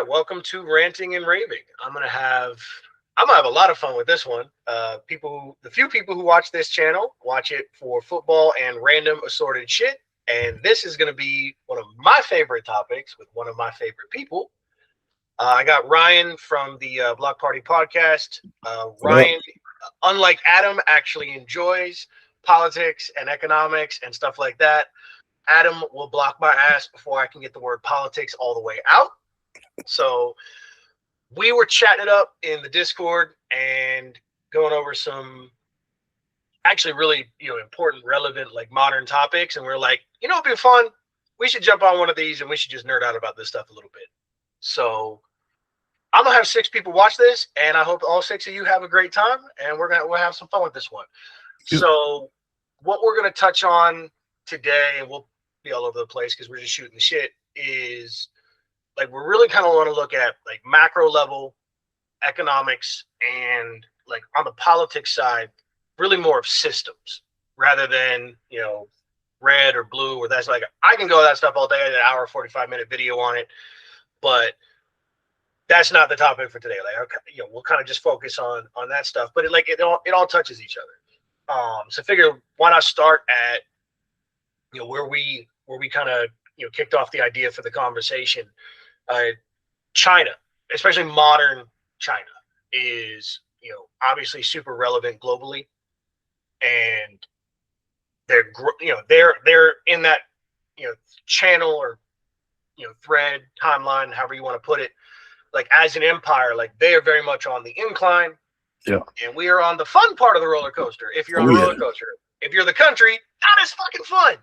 welcome to Ranting and Raving. I'm gonna have a lot of fun with this one. The few people who watch this channel watch it for football and random assorted shit, and this is gonna be one of my favorite topics with one of my favorite people. I got Ryan from the Block Party podcast. What up? Ryan, unlike Adam, actually enjoys politics and economics and stuff like that. Adam will block my ass before I can get the word politics all the way out. So we were chatting it up in the Discord and going over some actually really important, relevant, like modern topics. And we're like, it'd be fun. We should jump on one of these and we should just nerd out about this stuff a little bit. So I'm gonna have 6 people watch this, and I hope all 6 of you have a great time. And we'll have some fun with this one. Yeah. So what we're gonna touch on today, and we'll be all over the place because we're just shooting the shit, is like we're really kind of want to look at like macro level economics and like on the politics side, really more of systems rather than red or blue, or that's like I can go that stuff all day. I did an hour 45-minute video on it, but that's not the topic for today. Like we'll kind of just focus on that stuff, but it all touches each other. So figure why not start at where we kind of kicked off the idea for the conversation. China, especially modern China, is obviously super relevant globally, and they're in that channel or thread timeline, however you want to put it. Like as an empire, like they are very much on the incline, Yeah. and we are on the fun part of the roller coaster. If you're on Oh, a yeah. roller coaster, if you're the country, that is fucking fun.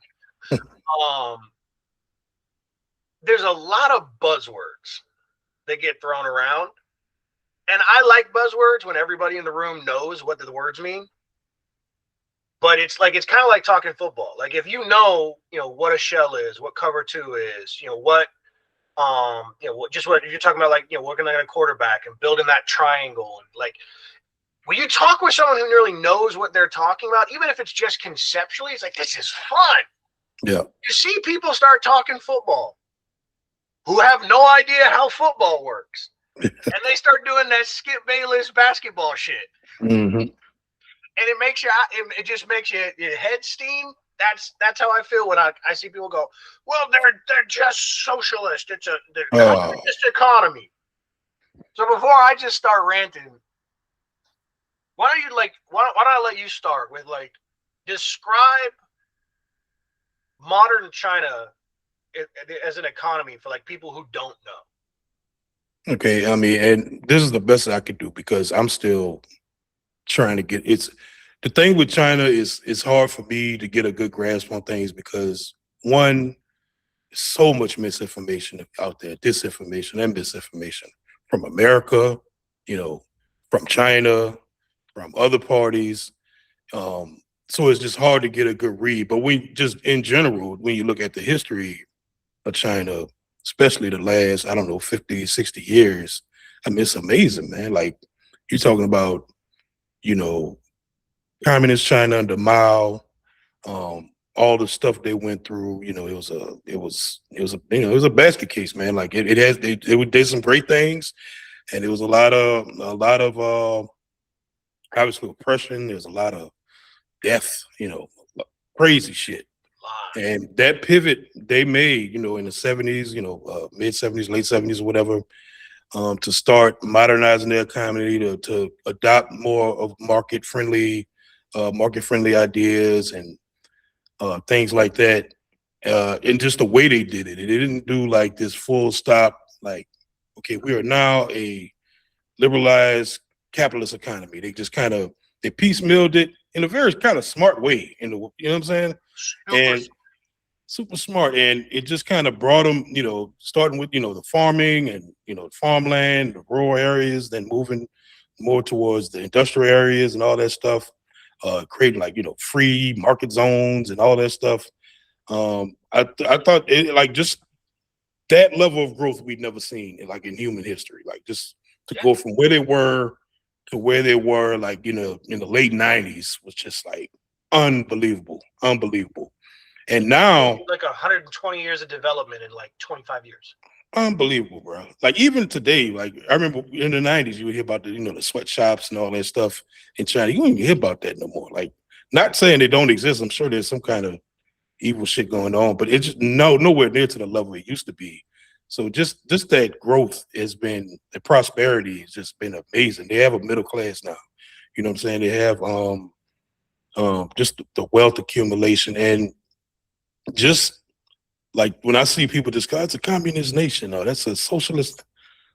There's a lot of buzzwords that get thrown around, and I like buzzwords when everybody in the room knows what the words mean. But it's kind of like talking football. Like if what a shell is, what cover two is, just what you're talking about, like working on a quarterback and building that triangle, and like when you talk with someone who really knows what they're talking about, even if it's just conceptually, it's like this is fun. Yeah. You see people start talking football who have no idea how football works. And they start doing that Skip Bayless basketball shit. Mm-hmm. And it just makes your head steam. That's how I feel when I see people go, well, they're just socialist. They're communist economy. So before I just start ranting, why don't I let you start with like describe modern China as an economy for like people who don't know. Okay. I mean, and this is the best I could do because I'm still trying to get the thing with China is it's hard for me to get a good grasp on things because one, so much misinformation out there, disinformation and misinformation from America, from China, from other parties. So it's just hard to get a good read. But just in general, when you look at the history of China, especially the last, I don't know, 50, 60 years, I mean, it's amazing, man. Like you're talking about, communist China under Mao, all the stuff they went through, it was a basket case, man. Like it did some great things, and it was a lot of obviously oppression. There's a lot of death, crazy shit. And that pivot they made, in the 70s, mid 70s, late 70s, or whatever, to start modernizing their economy, to adopt more of market friendly ideas and things like that. And just the way they did it. They didn't do like this full stop, like, okay, we are now a liberalized capitalist economy. They just they piecemealed it in a very kind of smart way, you know what I'm saying? And super smart. And it just kind of brought them, starting with, the farming and, farmland, the rural areas, then moving more towards the industrial areas and all that stuff, creating like, free market zones and all that stuff. I thought it, like just that level of growth we'd never seen in human history, like just to go from where they were to where they were, like, in the late 90s was just like unbelievable. And now like 120 years of development in like 25 years. Unbelievable, bro. Like even today, like I remember in the '90s, you would hear about the sweatshops and all that stuff in China. You don't even hear about that no more. Like, not saying they don't exist. I'm sure there's some kind of evil shit going on, but it's just nowhere near to the level it used to be. So just that growth has been the prosperity has just been amazing. They have a middle class now. You know what I'm saying? They have just the wealth accumulation and just like when I see people just it's a communist nation or that's a socialist.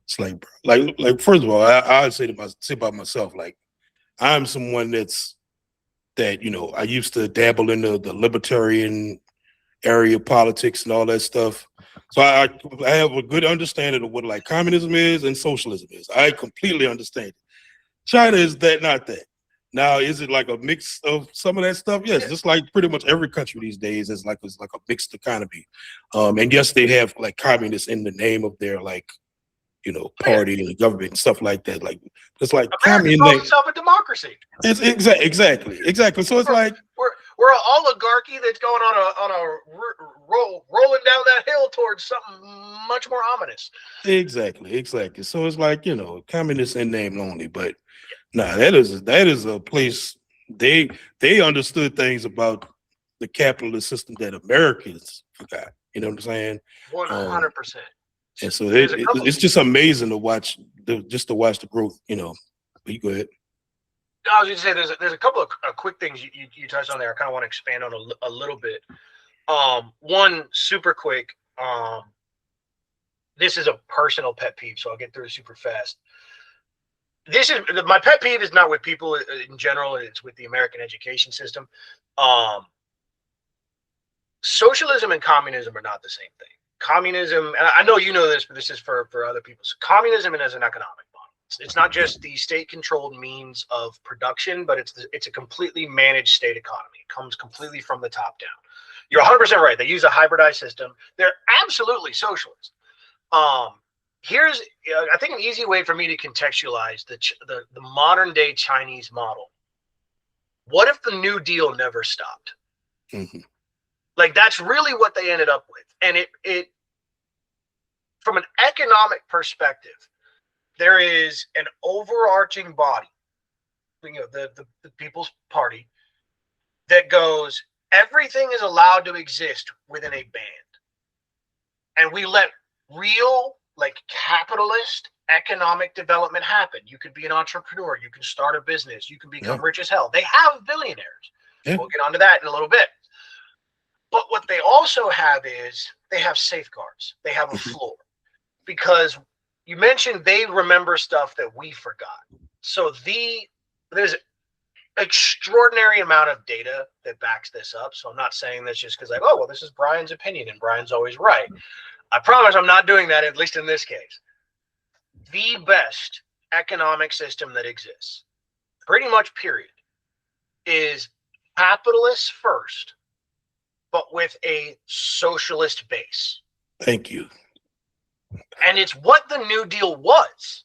It's like bro, like first of all, I say about myself, like I'm someone that I used to dabble in the libertarian area politics and all that stuff. So I have a good understanding of what like communism is and socialism is. I completely understand it. China is that not that. Now, is it like a mix of some of that stuff? Yes, just like pretty much every country these days is like a mixed economy. And yes, they have like communists in the name of their like Oh, yeah. party and the government and stuff like that. Like it's like America calls itself a democracy. It's exactly. So it's like we're an oligarchy that's going on a rolling down that hill towards something much more ominous. exactly. So it's like communists in name only, but nah, that is a place they understood things about the capitalist system that Americans forgot. You know what I'm saying? 100%. And so There's a couple. it's just amazing to watch the growth. But you go ahead. I was going to say there's a couple of quick things you touched on there. I kind of want to expand on a little bit. One super quick. This is a personal pet peeve, so I'll get through it super fast. This is my pet peeve is not with people in general. It's with the American education system. Socialism and communism are not the same thing. Communism, and I know you know this, but this is for other people. So communism is an economic model. It's not just the state-controlled means of production, but it's a completely managed state economy. It comes completely from the top down. You're 100% right. They use a hybridized system. They're absolutely socialist. Here's, I think, an easy way for me to contextualize the modern day Chinese model. What if the New Deal never stopped? Mm-hmm. Like that's really what they ended up with. And it from an economic perspective, there is an overarching body, the People's Party, that goes, everything is allowed to exist within a band. And we let real, like capitalist economic development happen. You could be an entrepreneur, you can start a business, you can become rich as hell. They have billionaires. Yeah. We'll get onto that in a little bit. But what they also have is they have safeguards. They have a floor. Because you mentioned they remember stuff that we forgot. So there's an extraordinary amount of data that backs this up. So I'm not saying this just because this is Brian's opinion and Brian's always right. I promise I'm not doing that, at least in this case. The best economic system that exists, pretty much period, is capitalists first, but with a socialist base. Thank you. And it's what the New Deal was.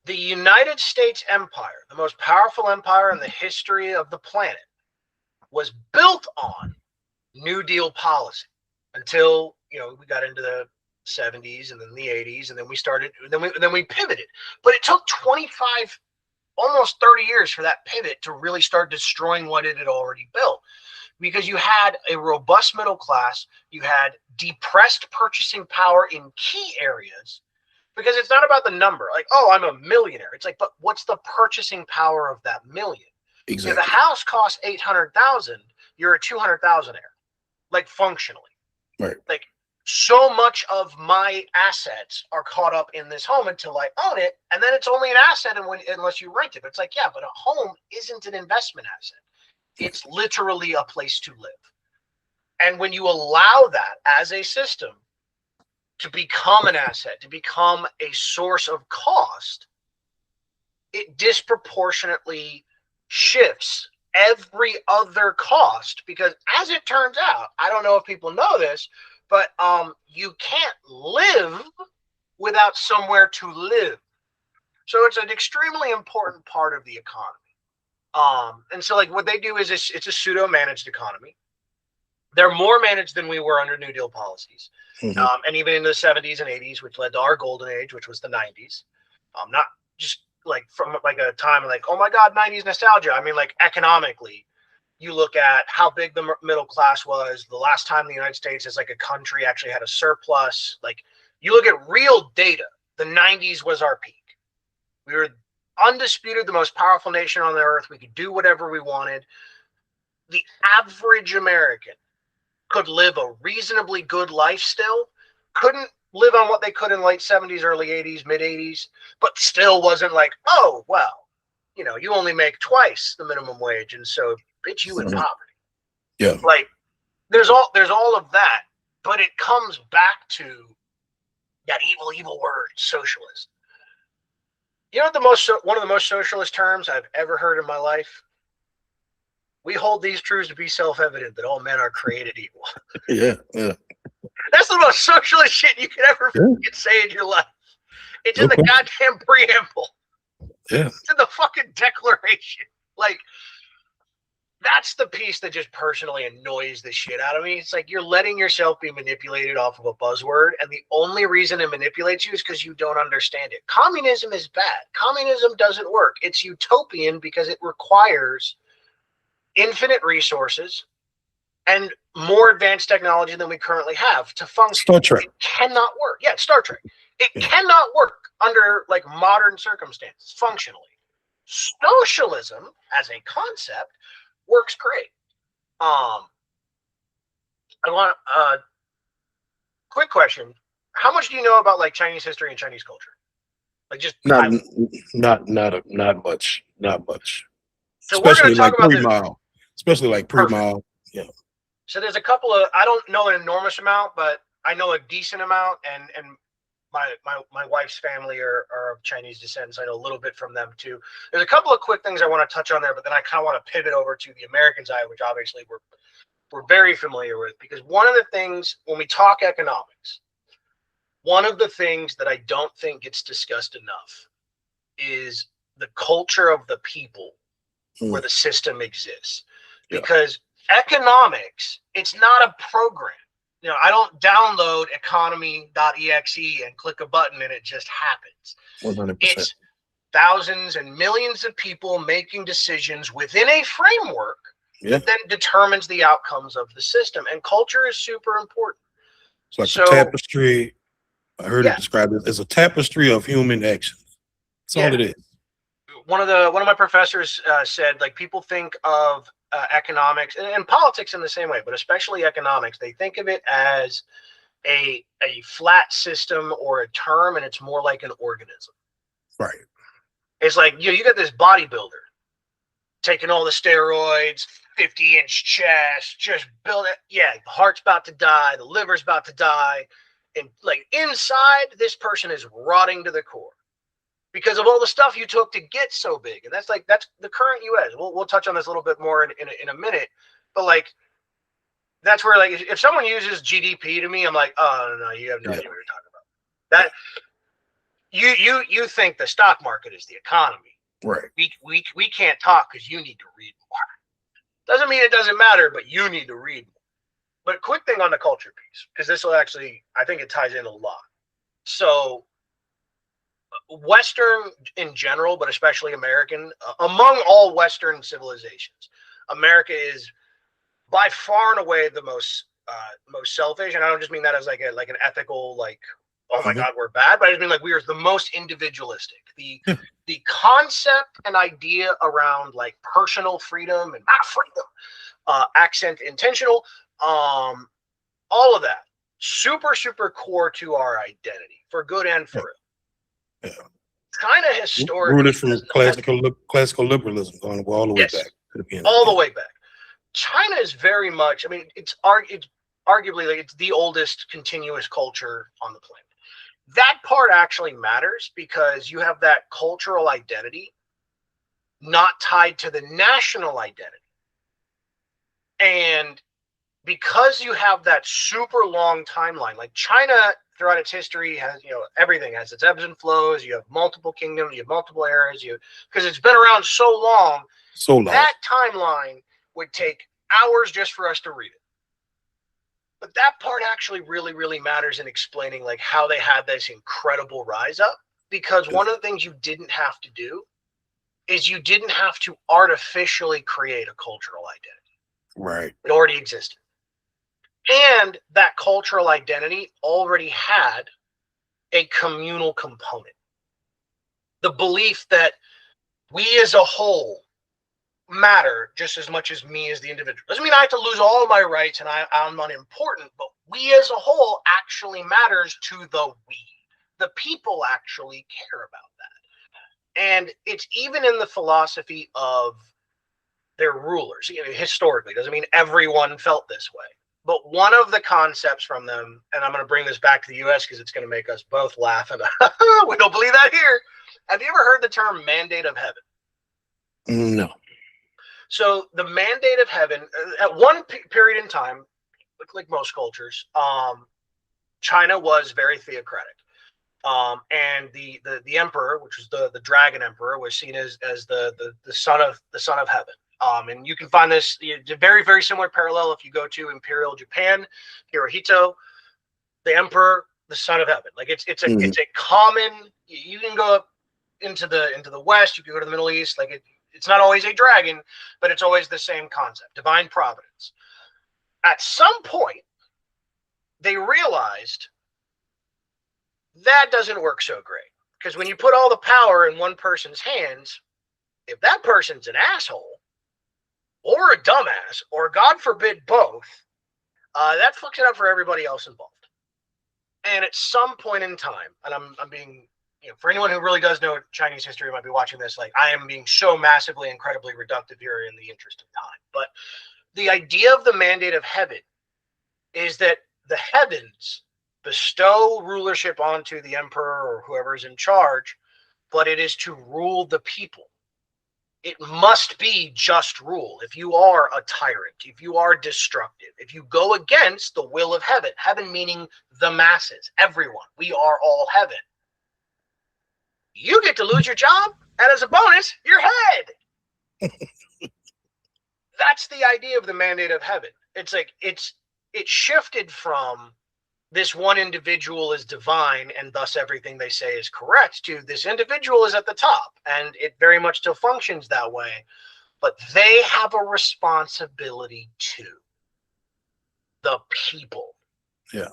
The United States Empire, the most powerful empire in the history of the planet, was built on New Deal policy until we got into the 70s and then the 80s, and then we pivoted. But it took 25, almost 30 years for that pivot to really start destroying what it had already built. Because you had a robust middle class, you had depressed purchasing power in key areas, because it's not about the number. Like, I'm a millionaire. It's like, but what's the purchasing power of that million? Exactly. If the house costs $800,000, you're a $200,000-aire, like functionally. Right. Like so much of my assets are caught up in this home until I own it, and then it's only an asset unless you rent it. But it's like, yeah, but a home isn't an investment asset. It's literally a place to live. And when you allow that as a system to become an asset, to become a source of cost, it disproportionately shifts every other cost. Because as it turns out, I don't know if people know this, but you can't live without somewhere to live. So it's an extremely important part of the economy. And so like what they do is it's a pseudo managed economy. They're more managed than we were under New Deal policies. Mm-hmm. And even in the 70s and 80s, which led to our golden age, which was the 90s. Not just like from like a time like, oh my God, 90s nostalgia. I mean, like economically, you look at how big the middle class was. The last time the United States as like a country actually had a surplus. Like you look at real data, the 90s was our peak. We were undisputed the most powerful nation on the earth. We could do whatever we wanted. The average American could live a reasonably good life still, couldn't live on what they could in late 70s, early 80s, mid 80s, but still wasn't like, oh, well, you know, you only make twice the minimum wage. And so, bitch, you in poverty. Yeah. Like there's all of that, but it comes back to that evil word, socialist. You know what one of the most socialist terms I've ever heard in my life? We hold these truths to be self-evident that all men are created equal. Yeah, yeah. That's the most socialist shit you could ever say in your life. It's in the goddamn preamble. Yeah. It's in the fucking declaration. Like, that's the piece that just personally annoys the shit out of me. It's like you're letting yourself be manipulated off of a buzzword, and the only reason it manipulates you is because you don't understand it. Communism is bad. Communism doesn't work. It's utopian because it requires infinite resources and more advanced technology than we currently have to function. Star Trek. It cannot work. Yeah, Star Trek. It cannot work under like modern circumstances functionally. Socialism as a concept works great. I want quick question. How much do you know about like Chinese history and Chinese culture? Like just not much. So especially we're going to talk about pre-mile. Especially like pre-mile. Yeah. So there's a couple of, I don't know an enormous amount, but I know a decent amount, and my wife's family are of Chinese descent, so I know a little bit from them too. There's a couple of quick things I want to touch on there, but then I kind of want to pivot over to the American side, which obviously we're very familiar with, because one of the things when we talk economics, one of the things that I don't think gets discussed enough is the culture of the people where the system exists. Because economics, it's not a program. You know, I don't download economy.exe and click a button and it just happens. 100%. It's thousands and millions of people making decisions within a framework that then determines the outcomes of the system. And culture is super important. It's like a tapestry. I heard it described as a tapestry of human actions. That's all it is. One of my professors said, like, people think of economics and politics in the same way, but especially economics, they think of it as a flat system or a term, and it's more like an organism. Right. It's like, you got this bodybuilder taking all the steroids, 50-inch chest, just build it. Yeah, the heart's about to die, the liver's about to die, and like inside, this person is rotting to the core because of all the stuff you took to get so big. And that's the current U.S. We'll touch on this a little bit more in a minute, but like that's where, like, if someone uses GDP to me, I'm like, oh no, you have no idea what you're talking about. That you think the stock market is the economy, right? We can't talk because you need to read more. Doesn't mean it doesn't matter, but you need to read more. But quick thing on the culture piece, because this will actually, I think it ties in a lot. So Western in general, but especially American, among all Western civilizations, America is by far and away the most selfish. And I don't just mean that as like an ethical, like, oh my God, we're bad, but I just mean like we are the most individualistic. The concept and idea around like personal freedom and not freedom, accent intentional, all of that, super, super core to our identity, for good and for ill. Yeah. Kind of historically. Rooted from classical liberalism, going all the way back to the beginning. All the way back. China is very much, I mean, it's arguably like it's the oldest continuous culture on the planet. That part actually matters because you have that cultural identity not tied to the national identity. And because you have that super long timeline, like China throughout its history has, everything has its ebbs and flows. You have multiple kingdoms, you have multiple eras, because it's been around so long. That timeline would take hours just for us to read it. But that part actually really, really matters in explaining like how they had this incredible rise up. Because one of the things you didn't have to do is you didn't have to artificially create a cultural identity. Right. It already existed. And that cultural identity already had a communal component. The belief that we as a whole matter just as much as me as the individual. Doesn't mean I have to lose all of my rights and I'm unimportant, but we as a whole actually matters to the we. The people actually care about that. And it's even in the philosophy of their rulers, historically. Doesn't mean everyone felt this way. But one of the concepts from them, and I'm going to bring this back to the US because it's going to make us both laugh, and we don't believe that here. Have you ever heard the term mandate of heaven? No. So the mandate of heaven, at one period in time, like most cultures, China was very theocratic. And the emperor, which was the dragon emperor, was seen as the son of heaven. And you can find this very, very similar parallel if you go to Imperial Japan, Hirohito, the emperor, the son of heaven. Like it's a common. You can go up into the West, you can go to the Middle East. Like it's not always a dragon, but it's always the same concept: divine providence. At some point, they realized that doesn't work so great, because when you put all the power in one person's hands, if that person's an asshole or a dumbass, or God forbid both, that fucks it up for everybody else involved. And at some point in time, and I'm being, for anyone who really does know Chinese history might be watching this, like I am being so massively, incredibly reductive here in the interest of time. But the idea of the mandate of heaven is that the heavens bestow rulership onto the emperor or whoever is in charge, but it is to rule the people. It must be just rule. If you are a tyrant, if you are destructive, if you go against the will of heaven, heaven meaning the masses, everyone, we are all heaven, you get to lose your job, and as a bonus, your head. That's the idea of the mandate of heaven. It's like it shifted from this one individual is divine and thus everything they say is correct to this individual is at the top, and it very much still functions that way, but they have a responsibility to the people. Yeah.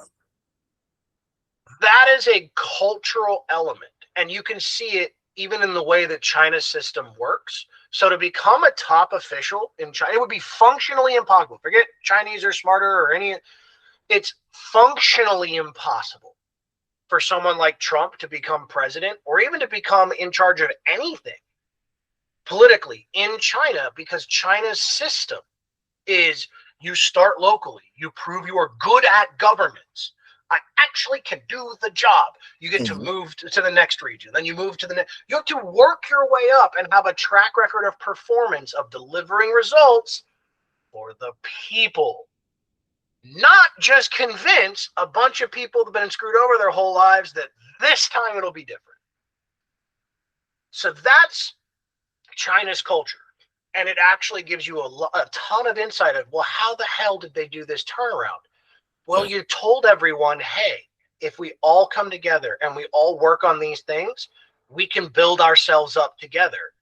That is a cultural element, and you can see it even in the way that China's system works. So to become a top official in China, it would be functionally impossible. Forget Chinese are smarter or any. It's functionally impossible for someone like Trump to become president or even to become in charge of anything politically in China, because China's system is you start locally, you prove you are good at governance. I actually can do the job. You get to move to the next region. Then you move to the next. You have to work your way up and have a track record of performance, of delivering results for the people. Not just convince a bunch of people that have been screwed over their whole lives that this time it'll be different. So that's China's culture. And it actually gives you a ton of insight of, well, how the hell did they do this turnaround? Well, you told everyone, hey, if we all come together and we all work on these things, we can build ourselves up together.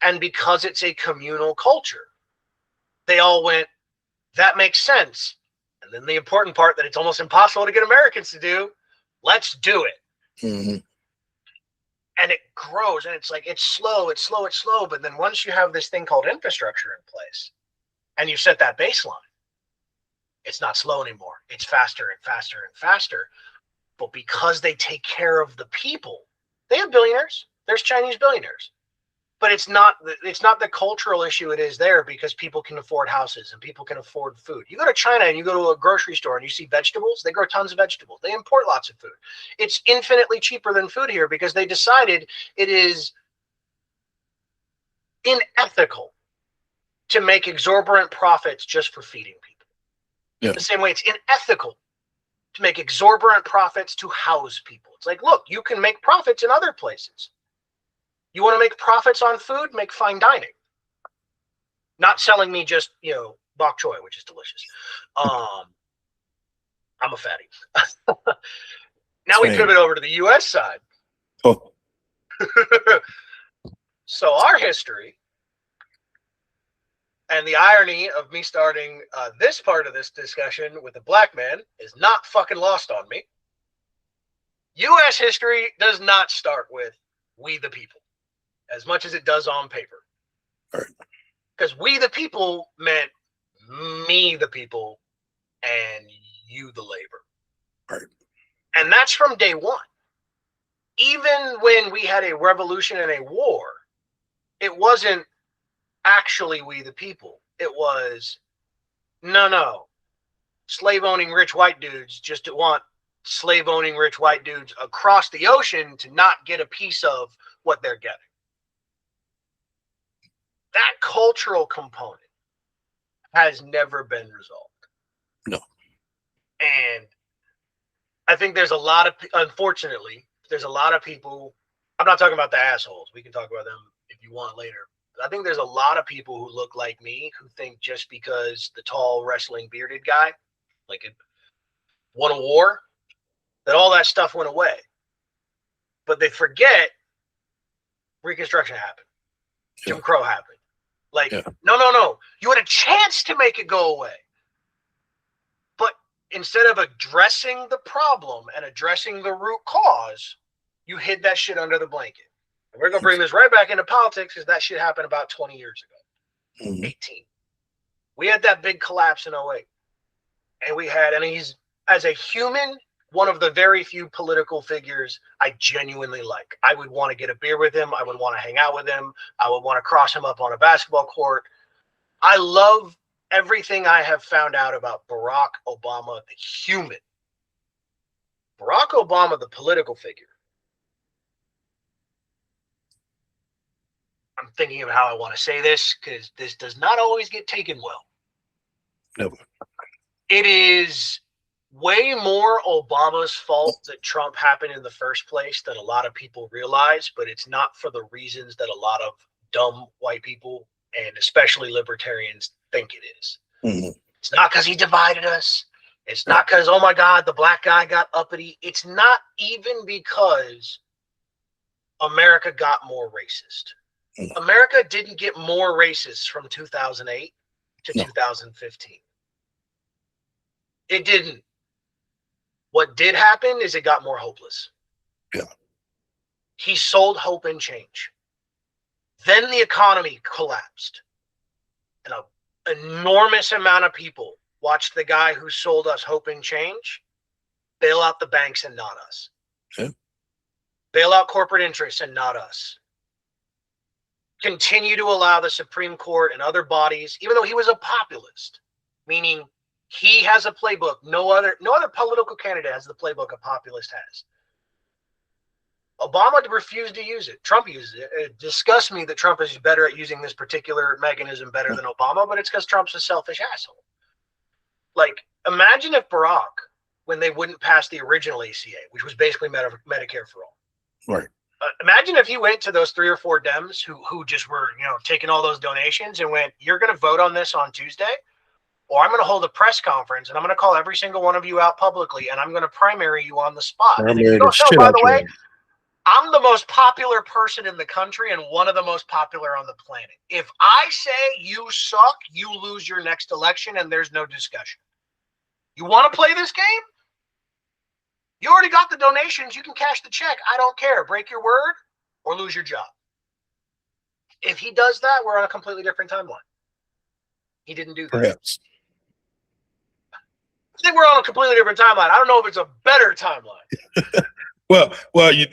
And because it's a communal culture, they all went, that makes sense. And then the important part that it's almost impossible to get Americans to do, let's do it. Mm-hmm. And it grows, and it's like, it's slow. But then once you have this thing called infrastructure in place and you set that baseline, it's not slow anymore. It's faster and faster and faster. But because they take care of the people, they have billionaires. There's Chinese billionaires. But it's not the cultural issue it is there, because people can afford houses and people can afford food. You go to China and you go to a grocery store and you see vegetables. They grow tons of vegetables. They import lots of food. It's infinitely cheaper than food here because they decided it is unethical to make exorbitant profits just for feeding people. Yeah. The same way it's unethical to make exorbitant profits to house people. It's like, look, you can make profits in other places. You want to make profits on food? Make fine dining. Not selling me just, bok choy, which is delicious. I'm a fatty. Now we pivot over to the U.S. side. Oh. So our history, and the irony of me starting this part of this discussion with a black man is not fucking lost on me. U.S. history does not start with we the people, as much as it does on paper. Right. Because we the people meant me the people and you the labor. Right. And that's from day one. Even when we had a revolution and a war, it wasn't actually we the people. It was, no. Slave-owning rich white dudes just want slave-owning rich white dudes across the ocean to not get a piece of what they're getting. That cultural component has never been resolved. No. And I think there's a lot of, unfortunately, there's a lot of people, I'm not talking about the assholes. We can talk about them if you want later. I think there's a lot of people who look like me who think just because the tall wrestling bearded guy, like it won a war, that all that stuff went away. But they forget Reconstruction happened. Jim Crow happened. Like, no. You had a chance to make it go away. But instead of addressing the problem and addressing the root cause, you hid that shit under the blanket. And we're going to bring this right back into politics because that shit happened about 20 years ago. 18. We had that big collapse in 08. And he's, as a human, one of the very few political figures I genuinely like. I would want to get a beer with him. I would want to hang out with him. I would want to cross him up on a basketball court. I love everything I have found out about Barack Obama, the human. Barack Obama, the political figure. I'm thinking of how I want to say this because this does not always get taken well. Never. It is way more Obama's fault that Trump happened in the first place than a lot of people realize, but it's not for the reasons that a lot of dumb white people and especially libertarians think it is. It's not because he divided us. It's not because, oh my God, the black guy got uppity. It's not even because America got more racist. America didn't get more racist from 2008 to 2015. It didn't. What did happen is it got more hopeless. Yeah. He sold hope and change. Then the economy collapsed. And an enormous amount of people watched the guy who sold us hope and change bail out the banks and not us. Yeah. Bail out corporate interests and not us. Continue to allow the Supreme Court and other bodies, even though he was a populist, meaning he has a playbook. No other political candidate has the playbook a populist has. Obama refused to use it. Trump uses it. It disgusts me that Trump is better at using this particular mechanism better than Obama, but it's because Trump's a selfish asshole. Like, imagine if Barack, when they wouldn't pass the original ACA, which was basically Medicare for all. Right. Imagine if he went to those 3 or 4 Dems who just were, taking all those donations and went, you're going to vote on this on Tuesday, or I'm going to hold a press conference and I'm going to call every single one of you out publicly and I'm going to primary you on the spot. And if you don't know, by the way, I'm the most popular person in the country and one of the most popular on the planet. If I say you suck, you lose your next election and there's no discussion. You want to play this game? You already got the donations. You can cash the check. I don't care. Break your word or lose your job. If he does that, we're on a completely different timeline. He didn't do that. Perhaps. I think we're on a completely different timeline. I don't know if it's a better timeline. Well, I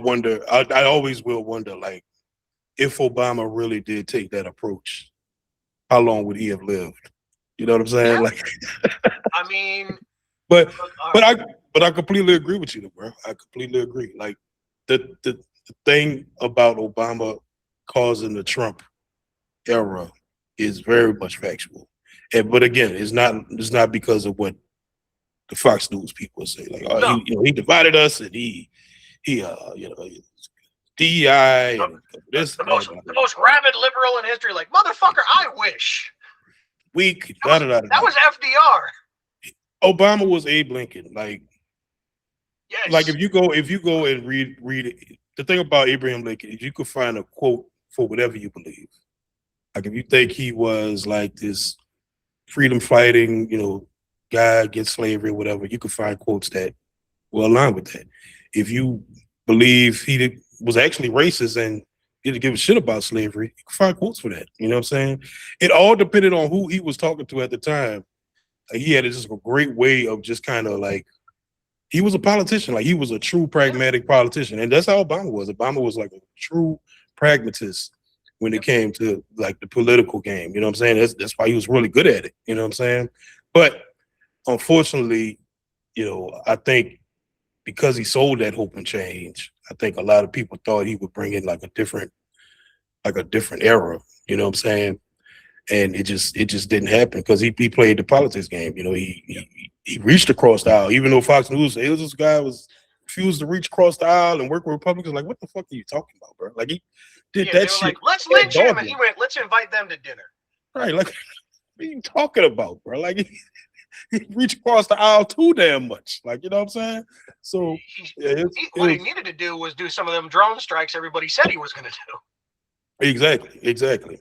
wonder. I always will wonder, like, if Obama really did take that approach, how long would he have lived? You know what I'm saying? Yeah. Like, I mean, but I completely agree with you, bro. I completely agree. Like, the thing about Obama causing the Trump era is very much factual. But again, it's not because of what the Fox News people say. Like, he divided us and he DEI and this. The most rabid liberal in history. Like, motherfucker, I wish. Weak. That was FDR. Obama was Abe Lincoln. Like Yes. if you go and read it, the thing about Abraham Lincoln is you could find a quote for whatever you believe. Like if you think he was like this freedom fighting, guy against slavery or whatever, you could find quotes that will align with that. If you believe was actually racist and didn't give a shit about slavery, you can find quotes for that. You know what I'm saying? It all depended on who he was talking to at the time. He had just a great way of just kind of like he was a politician, like he was a true pragmatic politician, and that's how Obama was. Obama was like a true pragmatist when it came to like the political game. You know what I'm saying? That's why he was really good at it. You know what I'm saying? But unfortunately, I think because he sold that hope and change, I think a lot of people thought he would bring in like a different era. You know what I'm saying? And it just didn't happen because he played the politics game. He reached across the aisle, even though Fox News said this guy was refused to reach across the aisle and work with Republicans. Like, what the fuck are you talking about, bro? Like he did that They were shit. like, let's lynch him, and he went, let's invite them to dinner. Right, like what are you talking about, bro? Like he reached across the aisle too damn much. Like, you know what I'm saying? So what he needed to do was do some of them drone strikes everybody said he was going to do. Exactly.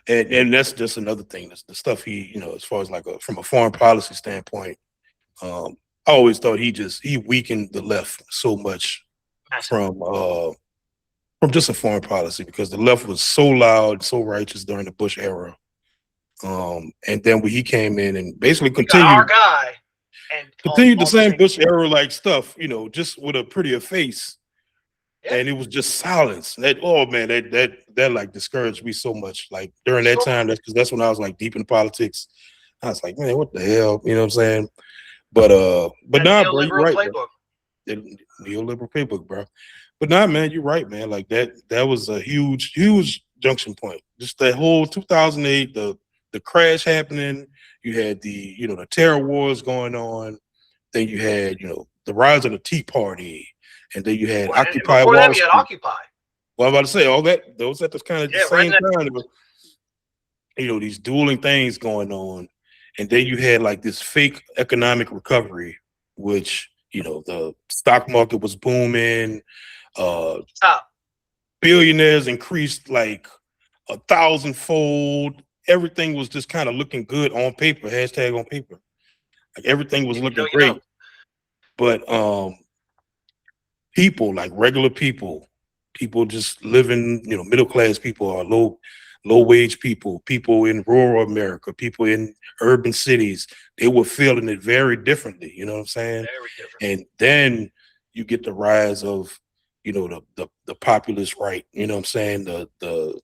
And that's just another thing. That's the stuff he, as far as like from a foreign policy standpoint, I always thought he weakened the left so much from just a foreign policy because the left was so loud, so righteous during the Bush era. And then when he came in and basically continued the same Bush era like stuff, just with a prettier face. Yeah. And it was just silence. That like discouraged me so much. Like during that time, that's when I was like deep in politics. I was like, man, what the hell? You know what I'm saying? But nah, bro, you're right. The neoliberal playbook, bro. But nah, man, you're right, man. Like that was a huge junction point. Just that whole 2008, the crash happening. You had the the terror wars going on. Then you had the rise of the Tea Party. And then you had Occupy Wall Street. Occupy. Well, I'm about to say all that. Those at the kind of the same time. These dueling things going on, and then you had like this fake economic recovery, which the stock market was booming. Billionaires increased like 1,000-fold. Everything was just kind of looking good on paper. Hashtag on paper. Like everything was looking great. But people, like regular people just living, middle class people or low wage people in rural America, people in urban cities, they were feeling it very differently. You know what I'm saying? Very different. And then you get the rise of, the populist right. You know what I'm saying? The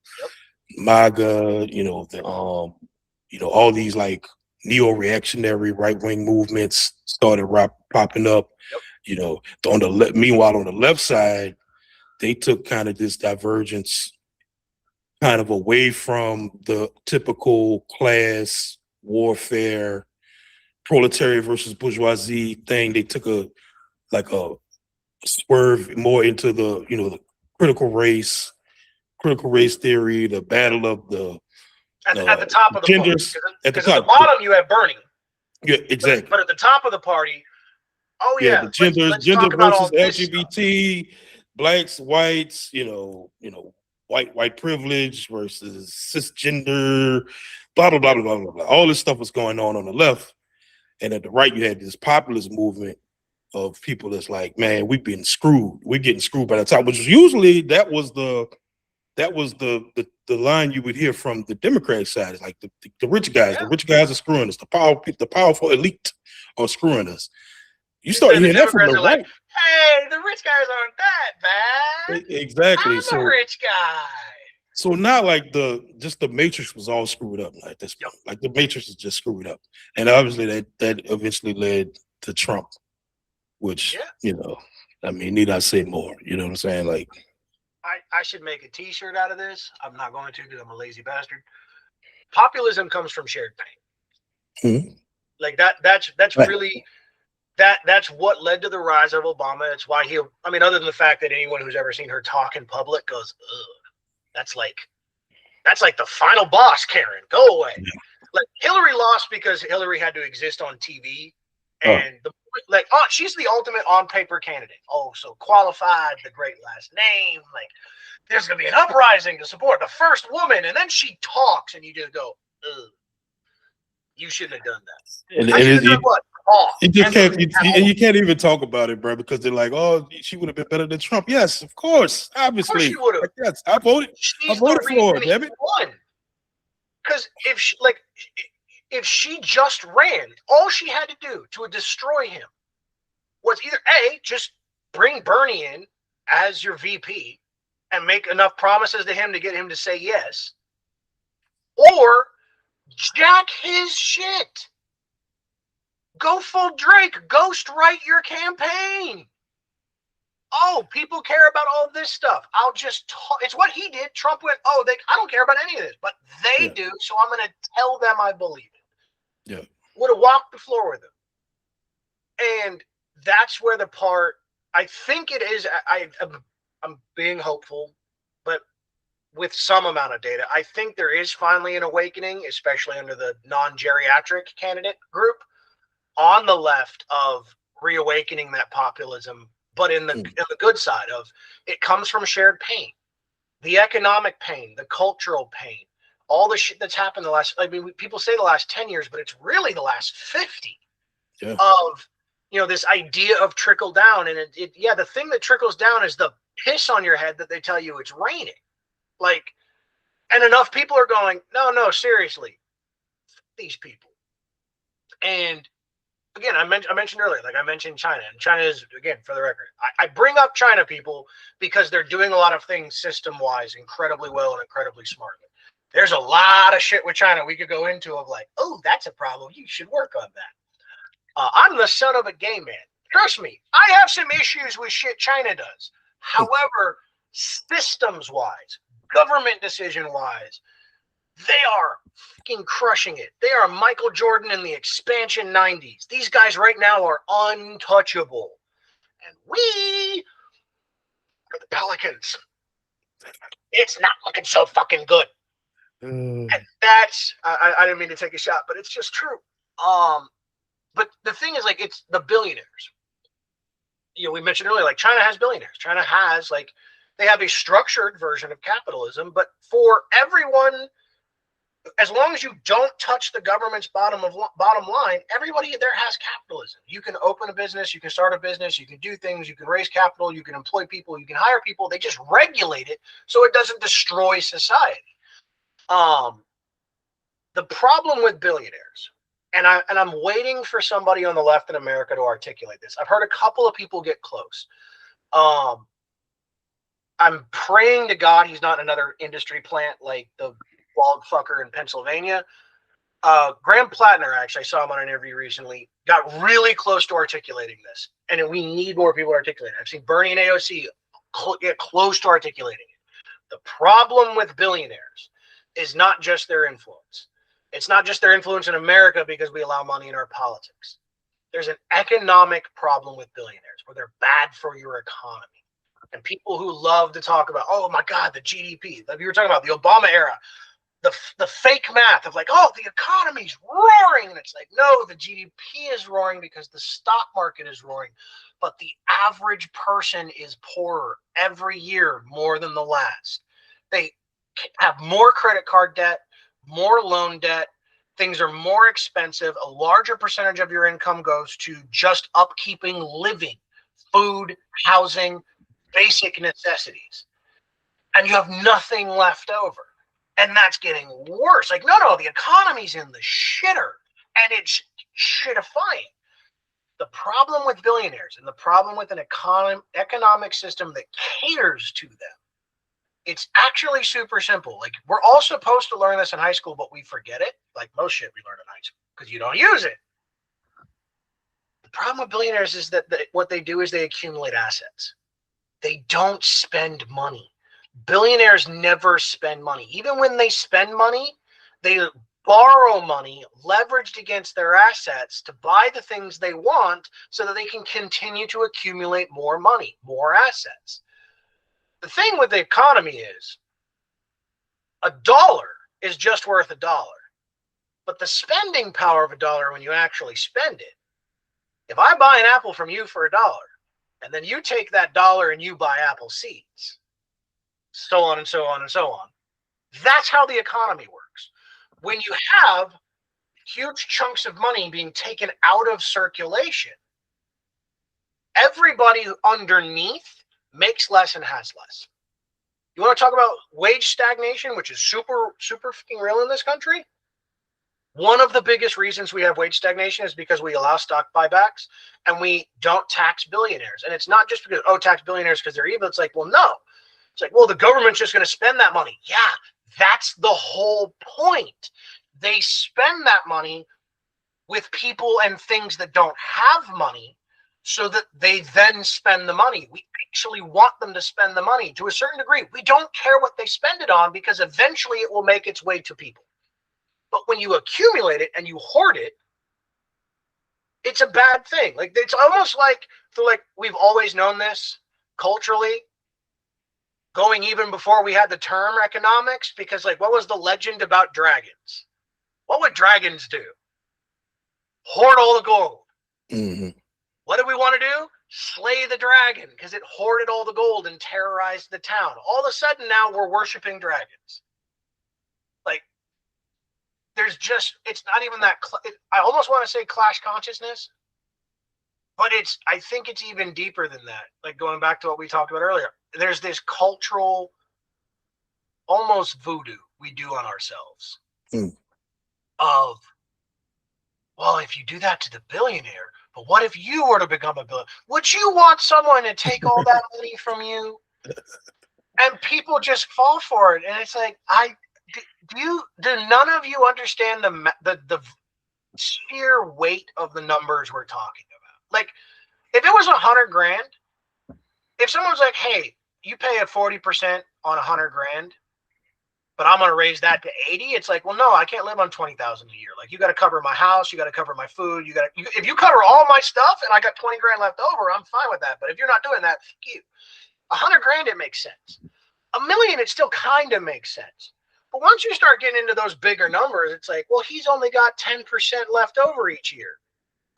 MAGA, all these like neo-reactionary right-wing movements started popping up. Meanwhile, on the left side, they took kind of this divergence kind of away from the typical class warfare, proletariat versus bourgeoisie thing. They took a swerve more into the critical race theory, the battle of the at the top of the genders. Because at the bottom you have Bernie. Yeah, exactly. But at the top of the party, the gender versus LGBT, blacks, whites, white privilege versus cisgender, blah blah blah blah blah blah. All this stuff was going on the left, and at the right you had this populist movement of people that's like, man, we've been screwed. We're getting screwed by the top. Which usually that was the line you would hear from the Democratic side. It's like the rich guys. Yeah. The rich guys are screwing us. The powerful elite are screwing us. You start hearing that from the right. Like, hey, the rich guys aren't that bad. Exactly. I'm a rich guy. So now, like the matrix was all screwed up like this. Yep. Like the matrix is just screwed up, and obviously that eventually led to Trump, which need I say more? You know what I'm saying? Like, I should make a T-shirt out of this. I'm not going to because I'm a lazy bastard. Populism comes from shared pain. Mm-hmm. Like that's right. Really. That's what led to the rise of Obama. It's why other than the fact that anyone who's ever seen her talk in public goes, ugh, that's like the final boss, Karen. Go away. Yeah. Like Hillary lost because Hillary had to exist on TV Oh, And like, oh, she's the ultimate on paper candidate. Oh, so qualified, the great last name. Like, there's gonna be an uprising to support the first woman, and then she talks, and you just go, ugh, you shouldn't have done and, that. I and should have done it, what? Talk. you just And look can't, at and you can't even talk about it, bro, because they're like, "Oh, she would have been better than Trump." Yes, of course, of course she obviously. would have. Like, yes, I She's the voted for her. reason he Damn it. won. Because if she just ran, all she had to do to destroy him was either A, just bring Bernie in as your VP and make enough promises to him to get him to say yes, or jack his shit. Go full Drake. Ghost write your campaign. Oh, people care about all this stuff. I'll just talk. It's what he did. Trump went, oh, I don't care about any of this, but they Yeah, do, so I'm going to tell them I believe it. yeah. Would have walked the floor with him. And that's where the part, I think it is, I'm being hopeful, but with some amount of data, I think there is finally an awakening, especially under the non-geriatric candidate group on the left of reawakening that populism, but in the good side of it comes from shared pain, the economic pain, the cultural pain, all the shit that's happened the last. I mean, people say the last 10 years, but it's really the last 50 Yeah. of this idea of trickle down, and the thing that trickles down is the piss on your head that they tell you it's raining, like, and enough people are going, no, seriously, these people. And again, I mentioned earlier, like I mentioned China, and China is, again, for the record, I bring up China people because they're doing a lot of things system-wise incredibly well and incredibly smartly. There's a lot of shit with China we could go into of like, oh, that's a problem. You should work on that. I'm the son of a gay man. Trust me, I have some issues with shit China does. However, systems-wise, government decision-wise, they are fucking crushing it. They are Michael Jordan in the expansion 90s. These guys right now are untouchable. And we are the Pelicans. It's not looking so fucking good. And that's, I didn't mean to take a shot, but it's just true. But the thing is, like, it's the billionaires. We mentioned earlier, like, China has billionaires. China has, like, they have a structured version of capitalism, but for everyone, as long as you don't touch the government's bottom line, everybody there has capitalism. You can open a business, you can start a business, you can do things, you can raise capital, you can employ people, you can hire people. They just regulate it so it doesn't destroy society. The problem with billionaires, and I'm waiting for somebody on the left in America to articulate this. I've heard a couple of people get close. I'm praying to God he's not another industry plant like the bald fucker in Pennsylvania. Graham Plattner, actually, I saw him on an interview recently, got really close to articulating this, and we need more people articulating it. I've seen Bernie and AOC get close to articulating it. The problem with billionaires is not just their influence. It's not just their influence in America because we allow money in our politics. There's an economic problem with billionaires where they're bad for your economy. And people who love to talk about, oh my God, the GDP, like we were talking about the Obama era, the fake math of like, oh, the economy's roaring. And it's like, no, the GDP is roaring because the stock market is roaring. But the average person is poorer every year more than the last. They have more credit card debt, more loan debt. Things are more expensive. A larger percentage of your income goes to just upkeeping living, food, housing, basic necessities. And you have nothing left over. And that's getting worse. Like, no, the economy's in the shitter. And it's shitifying. The problem with billionaires and the problem with an economic system that caters to them, it's actually super simple. Like, we're all supposed to learn this in high school, but we forget it. Like most shit we learn in high school because you don't use it. The problem with billionaires is that what they do is they accumulate assets. They don't spend money. Billionaires never spend money. Even when they spend money, they borrow money leveraged against their assets to buy the things they want so that they can continue to accumulate more money, more assets. The thing with the economy is $1 is just worth $1. But the spending power of $1 when you actually spend it If I buy an apple from you for $1, and then you take that dollar and you buy apple seeds, so on and so on and so on. That's how the economy works. When you have huge chunks of money being taken out of circulation, everybody underneath makes less and has less. You want to talk about wage stagnation, which is super fucking real in this country? One of the biggest reasons we have wage stagnation is because we allow stock buybacks and we don't tax billionaires. And it's not just because, tax billionaires because they're evil. It's like, well, no. It's like, well, the government's just going to spend that money. Yeah, that's the whole point. They spend that money with people and things that don't have money so that they then spend the money. We actually want them to spend the money to a certain degree. We don't care what they spend it on because eventually it will make its way to people. But when you accumulate it and you hoard it, it's a bad thing. Like, it's almost like we've always known this culturally, going even before we had the term economics, because like, what was the legend about dragons? What would dragons do? Hoard all the gold. Mm-hmm. What did we want to do? Slay the dragon, because it hoarded all the gold and terrorized the town. All of a sudden now we're worshiping dragons. Like, it's not even that, I almost want to say clash consciousness, but I think it's even deeper than that. Like, going back to what we talked about earlier, there's this cultural, almost voodoo we do on ourselves of, well, if you do that to the billionaire, but what if you were to become a billionaire? Would you want someone to take all that money from you? And people just fall for it. And it's like, do none of you understand the sheer weight of the numbers we're talking about? Like, if it was $100,000, if someone's like, hey, you pay a 40% on $100,000, but I'm going to raise that to 80, it's like, well, no, I can't live on 20,000 a year. Like, you got to cover my house, you got to cover my food, if you cover all my stuff and I got 20,000 left over, I'm fine with that. But if you're not doing that, fuck you. $100,000, it makes sense. $1 million, it still kind of makes sense. But once you start getting into those bigger numbers, it's like, well, he's only got 10% left over each year.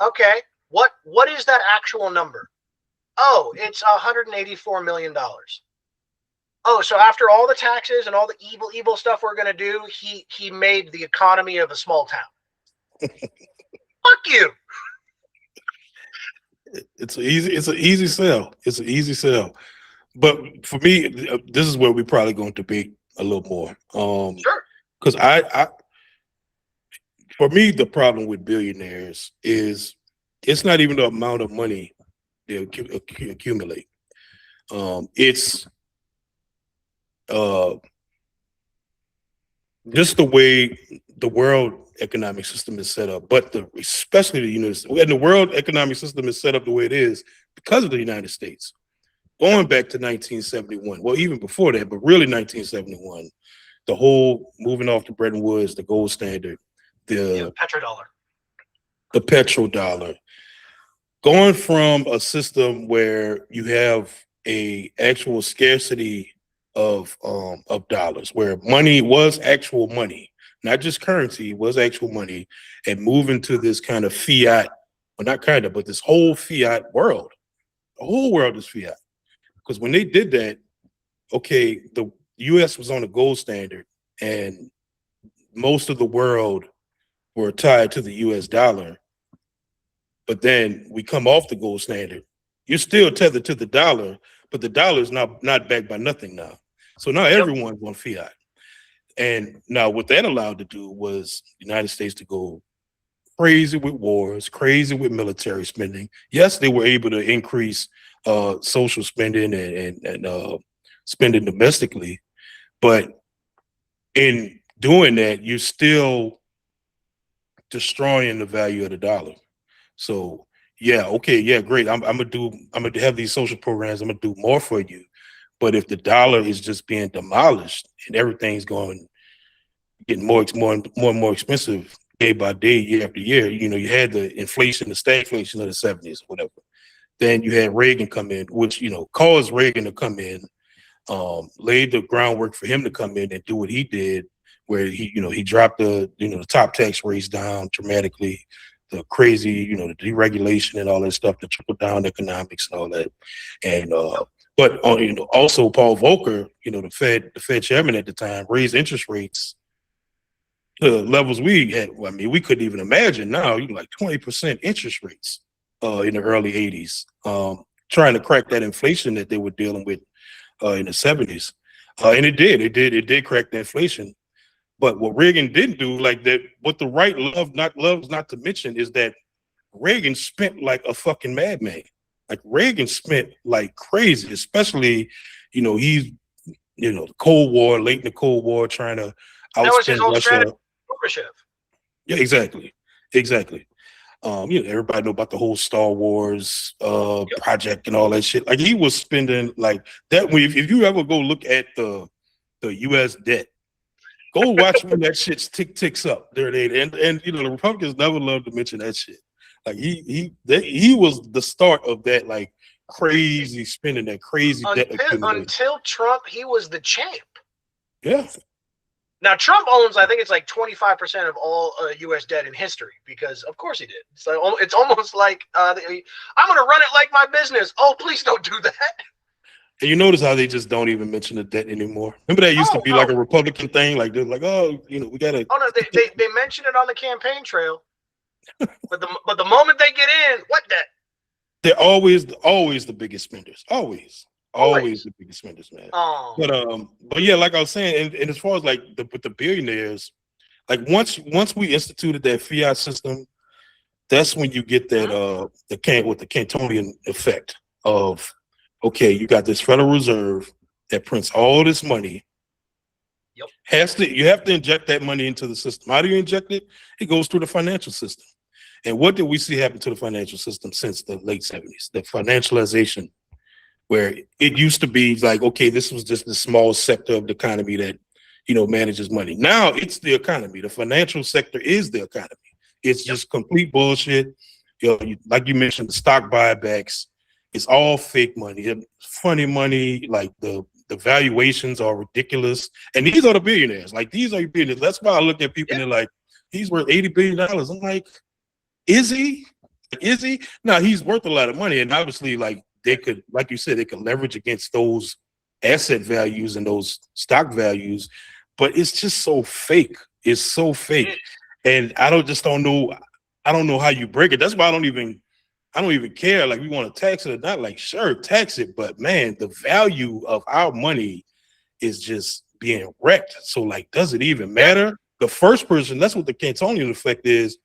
Okay, what is that actual number? Oh, it's $184 million. Oh, so after all the taxes and all the evil stuff we're going to do, he made the economy of a small town. Fuck you. It's an easy sell. It's an easy sell. But for me, this is where we're probably going to debate a little more. Sure. Because for me, the problem with billionaires is it's not even the amount of money they accumulate. It's just the way the world economic system is set up, but especially the United States, and the world economic system is set up the way it is because of the United States. Going back to 1971, well, even before that, but really 1971, the whole moving off to Bretton Woods, the gold standard, the petrodollar, going from a system where you have a actual scarcity of dollars, where money was actual money, not just currency, was actual money, and moving to this kind of fiat, well, not kind of, but this whole fiat world. The whole world is fiat. Because when they did that, okay, the U.S. was on a gold standard, and most of the world were tied to the U.S. dollar. But then we come off the gold standard. You're still tethered to the dollar, but the dollar is not backed by nothing now. So now everyone's on fiat. And now what that allowed to do was the United States to go crazy with wars, crazy with military spending. Yes, they were able to increase social spending and spending domestically, but in doing that, you're still destroying the value of the dollar. So yeah, okay, yeah, great. I'm gonna have these social programs. I'm gonna do more for you, but if the dollar is just being demolished and everything's getting more and more expensive day by day, year after year, you had the inflation, the stagflation of the 70s, whatever. Then you had Reagan come in, which caused Reagan to come in, laid the groundwork for him to come in and do what he did, where he dropped the top tax rates down dramatically, crazy, the deregulation and all that stuff, the trickle down economics and all that. And but also Paul Volcker, the Fed chairman at the time, raised interest rates to levels we had. I mean, we couldn't even imagine now. Like 20% interest rates in the early 80s, trying to crack that inflation that they were dealing with in the 70s. And it did crack the inflation. But what Reagan didn't do, like that, what the right loves not to mention, is that Reagan spent like a fucking madman. Like Reagan spent like crazy, especially, he's, the Cold War, late in the Cold War, trying to That was his outspend whole Russia. strategy. Yeah, exactly. Everybody know about the whole Star Wars project and all that shit. Like he was spending like that. If you ever go look at the U.S. debt, go watch when that shit ticks up. There it is. And the Republicans never love to mention that shit. Like he was the start of that like crazy spending, that crazy debt accumulation. Until Trump, he was the champ. Yeah. Now Trump owns, I think it's like 25% of all U.S. debt in history, because of course he did. So it's almost like I'm going to run it like my business. Oh, please don't do that. And you notice how they just don't even mention the debt anymore. Remember that used to be like a Republican thing. Like they're like, we got to. Oh no, they mention it on the campaign trail, but the moment they get in, what debt? They're always the biggest spenders. Always the biggest spenders, man. Oh. But yeah, like I was saying, and as far as like with the billionaires, like once we instituted that fiat system, that's when you get that the Cantonian effect of, okay, you got this Federal Reserve that prints all this money. Yep. You have to inject that money into the system. How do you inject it? It goes through the financial system. And what did we see happen to the financial system since the late 70s? The financialization, where it used to be like, okay, this was just the small sector of the economy that, manages money. Now it's the economy. The financial sector is the economy. It's just complete bullshit. Like you mentioned, the stock buybacks, it's all fake money, funny money. Like the valuations are ridiculous. And these are the billionaires. Like these are your billionaires. That's why I look at people and they're like, he's worth $80 billion. I'm like, is he? No, he's worth a lot of money. And obviously, like they could, like you said, they could leverage against those asset values and those stock values. But it's just so fake. It's so fake. And I don't know how you break it. That's why I don't even care. Like we want to tax it or not. Like, sure, tax it. But man, the value of our money is just being wrecked. So like, does it even matter? The first person, that's what the Cantonian effect is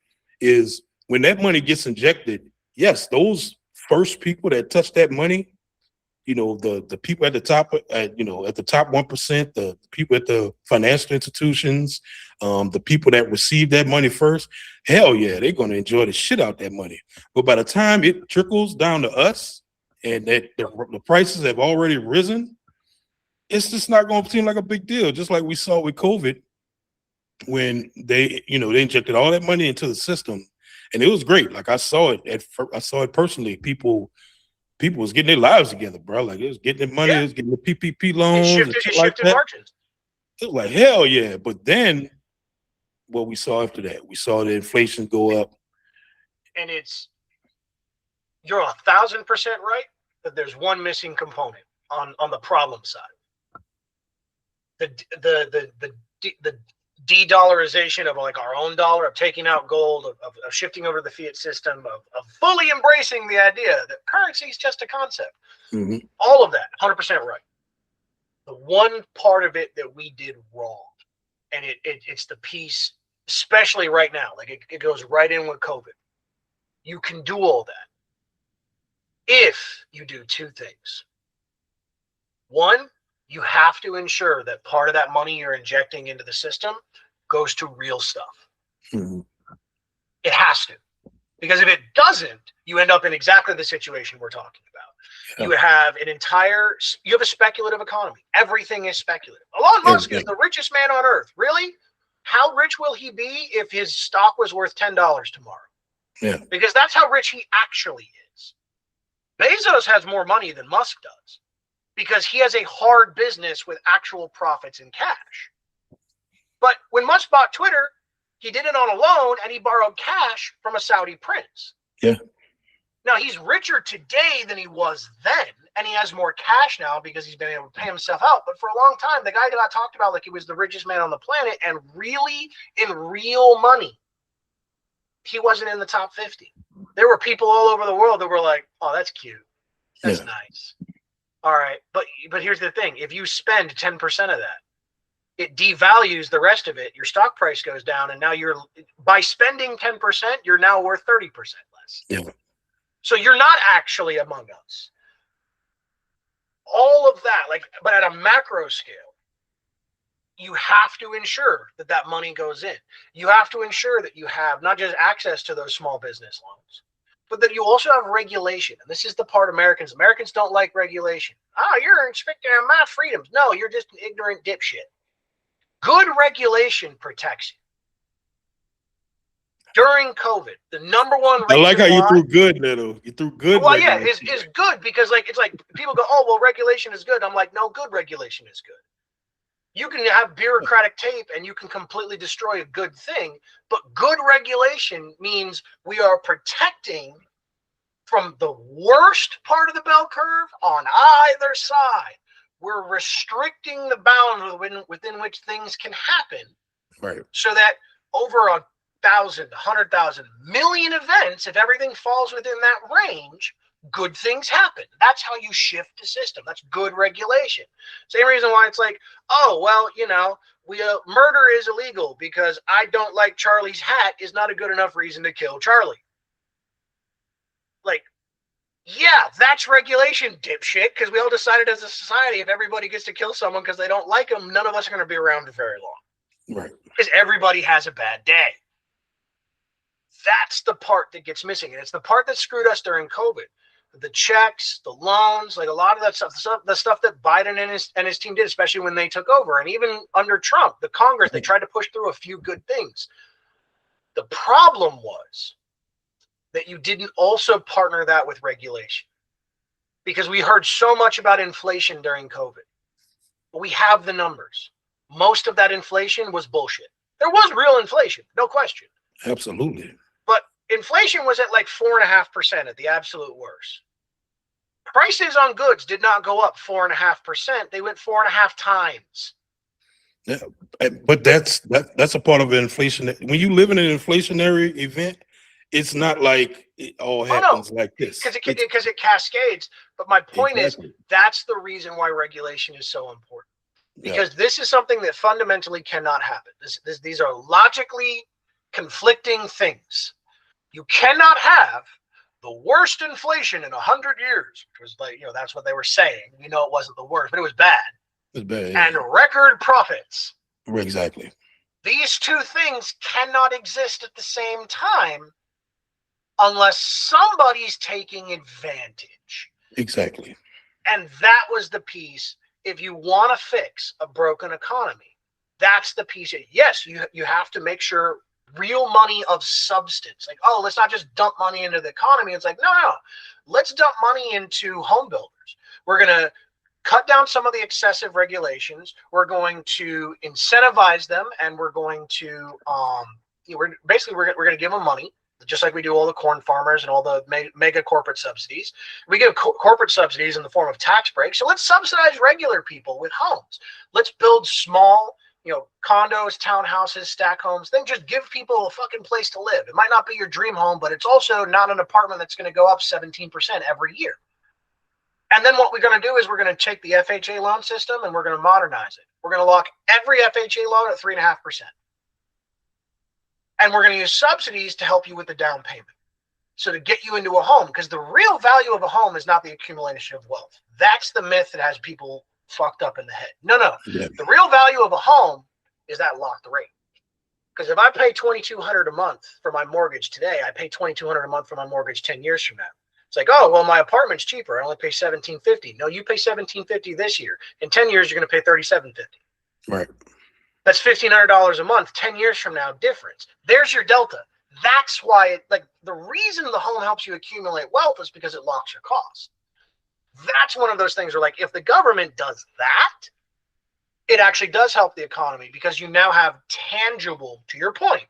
when that money gets injected, yes, those first people that touch that money, the people at the top, at the top 1%, the people at the financial institutions, the people that receive that money first, hell yeah, they're going to enjoy the shit out that money. But by the time it trickles down to us and that the prices have already risen, it's just not going to seem like a big deal. Just like we saw with COVID, when they injected all that money into the system, and it was great. Like I saw it personally. People was getting their lives together, bro. Like it was getting their money, it was getting the PPP loans, it shifted margins. It was like hell yeah. But then what we saw after that, we saw the inflation go up. And you're 1,000% right that there's one missing component on the problem side. The de-dollarization of like our own dollar, of taking out gold, of shifting over to the fiat system, of fully embracing the idea that currency is just a concept. Mm-hmm. All of that, 100% right. The one part of it that we did wrong, and it's the piece, especially right now, like it goes right in with COVID. You can do all that if you do two things. One, you have to ensure that part of that money you're injecting into the system goes to real stuff. Mm-hmm. It has to. Because if it doesn't, you end up in exactly the situation we're talking about. Yeah. You have a speculative economy. Everything is speculative. Elon Musk is the richest man on earth. Really? How rich will he be if his stock was worth $10 tomorrow? Yeah. Because that's how rich he actually is. Bezos has more money than Musk does, because he has a hard business with actual profits in cash. But when Musk bought Twitter, He did it on a loan, and he borrowed cash from a Saudi prince. Yeah. Now, he's richer today than he was then, and he has more cash now because he's been able to pay himself out. But for a long time, the guy got talked about like he was the richest man on the planet, and really, in real money, he wasn't in the top 50. There were people all over the world that were like, oh, that's cute. That's nice. All right. But here's the thing. If you spend 10% of that, it devalues the rest of it. Your stock price goes down, and now by spending 10%, you're now worth 30% less. Yeah. So you're not actually among us. All of that, but at a macro scale, you have to ensure that that money goes in. You have to ensure that you have not just access to those small business loans, but that you also have regulation. And this is the part Americans don't like regulation. Oh, you're restricting my freedoms. No, you're just an ignorant dipshit. Good regulation protects you. During COVID, the number one reason I like how you threw good, little. You threw good. Well, yeah, is good because it's like people go, oh, well, regulation is good. I'm like, no, good regulation is good. You can have bureaucratic tape and you can completely destroy a good thing, but good regulation means we are protecting from the worst part of the bell curve on either side. We're restricting the bounds within which things can happen, right? So that over 1,000, 100,000, million events, if everything falls within that range, good things happen. That's how you shift the system. That's good regulation. Same reason why it's like, oh, well, murder is illegal because I don't like Charlie's hat is not a good enough reason to kill Charlie. Like, yeah, that's regulation, dipshit, because we all decided as a society if everybody gets to kill someone because they don't like them, none of us are going to be around for very long. Right. Because everybody has a bad day. That's the part that gets missing. And it's the part that screwed us during COVID. The checks, the loans, like a lot of that stuff, the stuff that Biden and his team did, especially when they took over. And even under Trump, the Congress, they tried to push through a few good things. The problem was that you didn't also partner that with regulation. Because we heard so much about inflation during COVID. But we have the numbers. Most of that inflation was bullshit. There was real inflation, no question. Absolutely. But inflation was at like 4.5% at the absolute worst. Prices on goods did not go up 4.5%. They went 4.5 times. Yeah, but that's a part of inflation. When you live in an inflationary event, it's not like it all happens like this. Because it cascades. But my point is, that's the reason why regulation is so important. Because this is something that fundamentally cannot happen. These are logically conflicting things. You cannot have the worst inflation in 100 years, which was like, that's what they were saying. It wasn't the worst, but it was bad. It was bad, yeah. And record profits. Exactly. These two things cannot exist at the same time unless somebody's taking advantage. Exactly. And that was the piece. If you want to fix a broken economy, that's the piece. Yes, you have to make sure real money of substance. Like, oh, let's not just dump money into the economy. It's like, no. Let's dump money into home builders. We're going to cut down some of the excessive regulations. We're going to incentivize them, and we're going to we're going to give them money, just like we do all the corn farmers and all the mega corporate subsidies. We give corporate subsidies in the form of tax breaks. So let's subsidize regular people with homes. Let's build small, condos, townhouses, stack homes. Then just give people a fucking place to live. It might not be your dream home, but it's also not an apartment that's going to go up 17% every year. And then what we're going to do is we're going to take the FHA loan system and we're going to modernize it. We're going to lock every FHA loan at 3.5%. And we're going to use subsidies to help you with the down payment. So to get you into a home, because the real value of a home is not the accumulation of wealth. That's the myth that has people fucked up in the head. No. Yeah. The real value of a home is that locked rate. Because if I pay $2,200 a month for my mortgage today, I pay $2,200 a month for my mortgage 10 years from now. It's like, oh, well, my apartment's cheaper. I only pay $1,750. No, you pay $1,750 this year. In 10 years, you're going to pay $3,750. Right. That's $1,500 a month. 10 years from now, difference. There's your delta. That's why, the reason the home helps you accumulate wealth is because it locks your costs. That's one of those things where, if the government does that, it actually does help the economy because you now have tangible, to your point,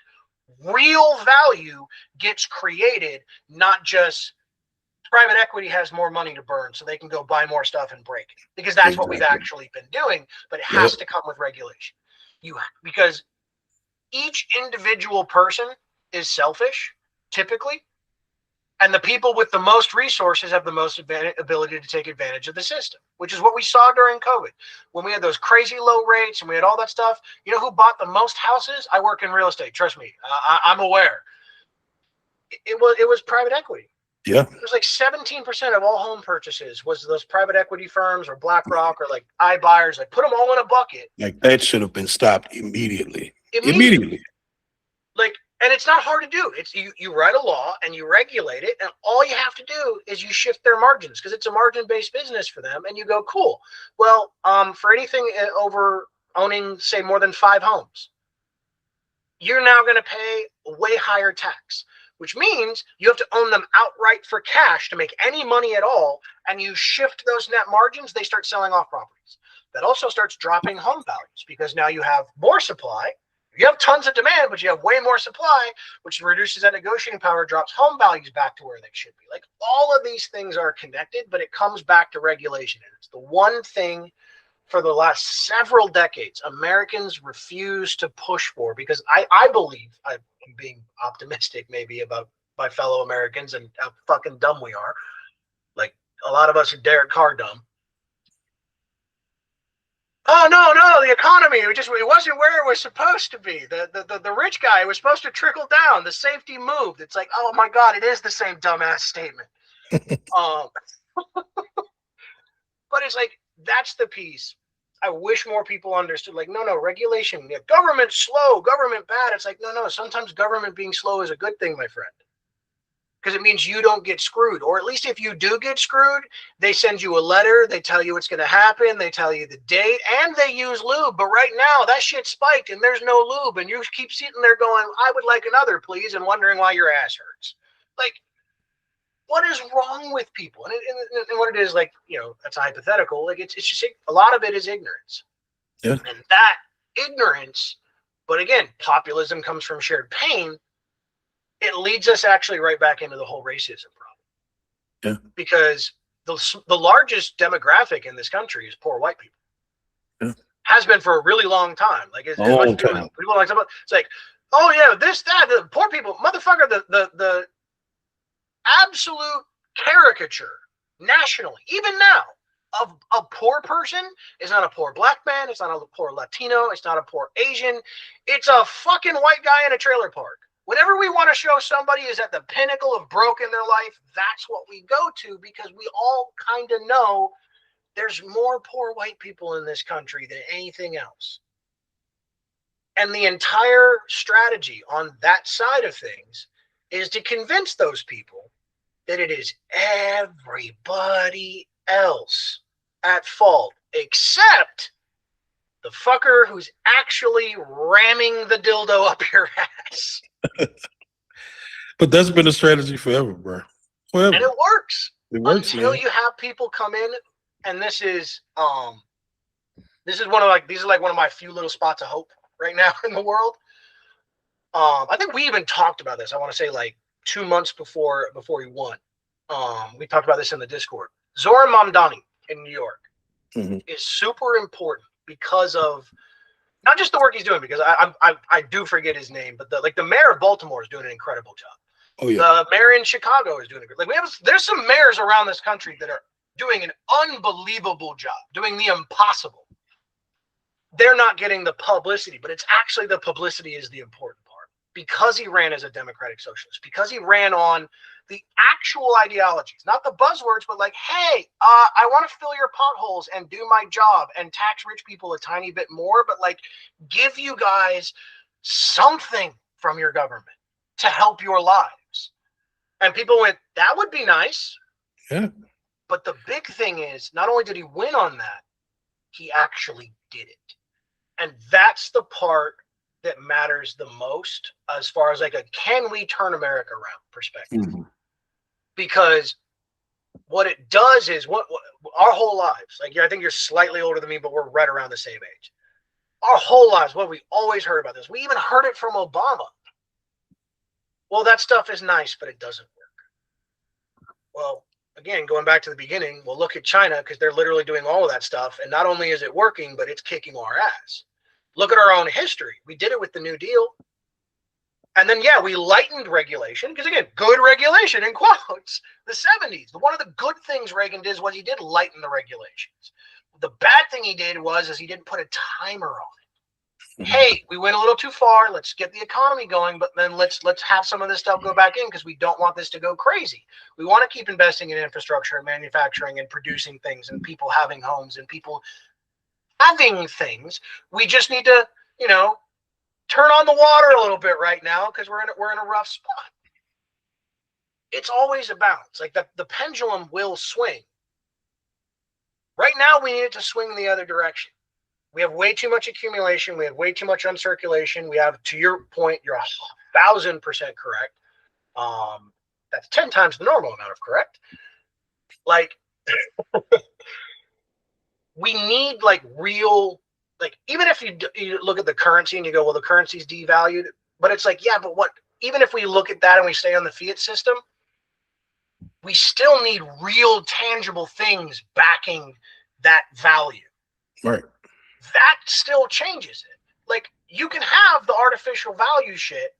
real value gets created, not just private equity has more money to burn so they can go buy more stuff and break it, because that's what we've actually been doing. But it has to come with regulation. Because each individual person is selfish typically, and the people with the most resources have the most ability to take advantage of the system, which is what we saw during COVID when we had those crazy low rates and we had all that stuff. You know who bought the most houses? I work in real estate. Trust me, I'm aware. It was private equity. Yeah. It was like 17% of all home purchases was those private equity firms or BlackRock or like iBuyers. Like, put them all in a bucket. Like, that should have been stopped immediately. Like, and it's not hard to do. It's you write a law and you regulate it, and all you have to do is you shift their margins, because it's a margin-based business for them. And you go, cool. Well, for anything over owning, say, more than 5 homes, you're now going to pay a way higher tax, which means you have to own them outright for cash to make any money at all. And you shift those net margins, they start selling off properties. That also starts dropping home values, because now you have more supply. You have tons of demand, but you have way more supply, which reduces that negotiating power, drops home values back to where they should be. Like, all of these things are connected, but it comes back to regulation. And it's the one thing for the last several decades Americans refuse to push for, because I believe, I'm being optimistic maybe about my fellow Americans and how fucking dumb we are. Like, a lot of us are Derek Carr dumb. Oh, no, the economy, it wasn't where it was supposed to be. The rich guy was supposed to trickle down. The safety moved. It's like, oh my God, it is the same dumbass statement. But it's like, that's the piece. I wish more people understood, like, no, regulation. Yeah, government slow, government bad. It's like, no, sometimes government being slow is a good thing, my friend. Because it means you don't get screwed. Or at least if you do get screwed, they send you a letter, they tell you what's going to happen, they tell you the date, and they use lube. But right now, that shit spiked and there's no lube. And you keep sitting there going, I would like another, please, and wondering why your ass hurts. Like, what is wrong with people? And what it is, like, that's a hypothetical. Like, it's just, a lot of it is ignorance. Yeah. And that ignorance, but again, populism comes from shared pain. It leads us actually right back into the whole racism problem. Yeah. Because the largest demographic in this country is poor white people. Yeah. Has been for a really long time. Like, a long time. People like, it's like, oh yeah, this, that, the poor people, motherfucker, the absolute caricature nationally, even now, of a poor person is not a poor black man, it's not a poor Latino, it's not a poor Asian, it's a fucking white guy in a trailer park. Whenever we want to show somebody is at the pinnacle of broke in their life, that's what we go to, because we all kind of know there's more poor white people in this country than anything else. And the entire strategy on that side of things is to convince those people that it is everybody else at fault except the fucker who's actually ramming the dildo up your ass. But that's been a strategy forever, bro. Forever. And it works. It works until man. You have people come in, and this is one of my few little spots of hope right now in the world. I think we even talked about this. I want to say like 2 months before he won. We talked about this in the Discord. Zoran Mamdani in New York is super important because of not just the work he's doing, because I do forget his name, but the mayor of Baltimore is doing an incredible job. Oh yeah. The mayor in Chicago is doing it. Like, there's some mayors around this country that are doing an unbelievable job, doing the impossible. They're not getting the publicity, but it's actually the publicity is the important part, because he ran as a democratic socialist, because he ran on the actual ideologies, not the buzzwords, but like, hey, I want to fill your potholes and do my job and tax rich people a tiny bit more, but like, give you guys something from your government to help your lives. And people went, that would be nice. Yeah. But the big thing is, not only did he win on that, he actually did it. And that's the part that matters the most as far as like a can we turn America around perspective. Because what it does is what our whole lives, like, I think you're slightly older than me, but we're right around the same age. Our whole lives, what we always heard about this. We even heard it from Obama. well, that stuff is nice, but it doesn't work. Well, again, going back to the beginning, we'll look at China because they're literally doing all of that stuff. And not only is it working, but it's kicking our ass. Look at our own history. We did it with the New Deal. And then, yeah, we lightened regulation because, again, good regulation in quotes, the 70s. One of the good things Reagan did was he did lighten the regulations. The bad thing he did was he didn't put a timer on it. Hey, we went a little too far. Let's get the economy going, but then let's have some of this stuff go back in because we don't want this to go crazy. We want to keep investing in infrastructure and manufacturing and producing things and people having homes and people having things. We just need to, turn on the water a little bit right now because we're in a rough spot. It's always a balance. Like the pendulum will swing. Right now, we need it to swing in the other direction. We have way too much accumulation. We have way too much uncirculation. We have, to your point, you're 1,000% correct. That's 10 times the normal amount of correct. Like, we need real, even if you look at the currency and you go, well, the currency's devalued, but it's like, yeah, but what? Even if we look at that and we stay on the fiat system, we still need real tangible things backing that value. Right. That still changes it. Like, you can have the artificial value shit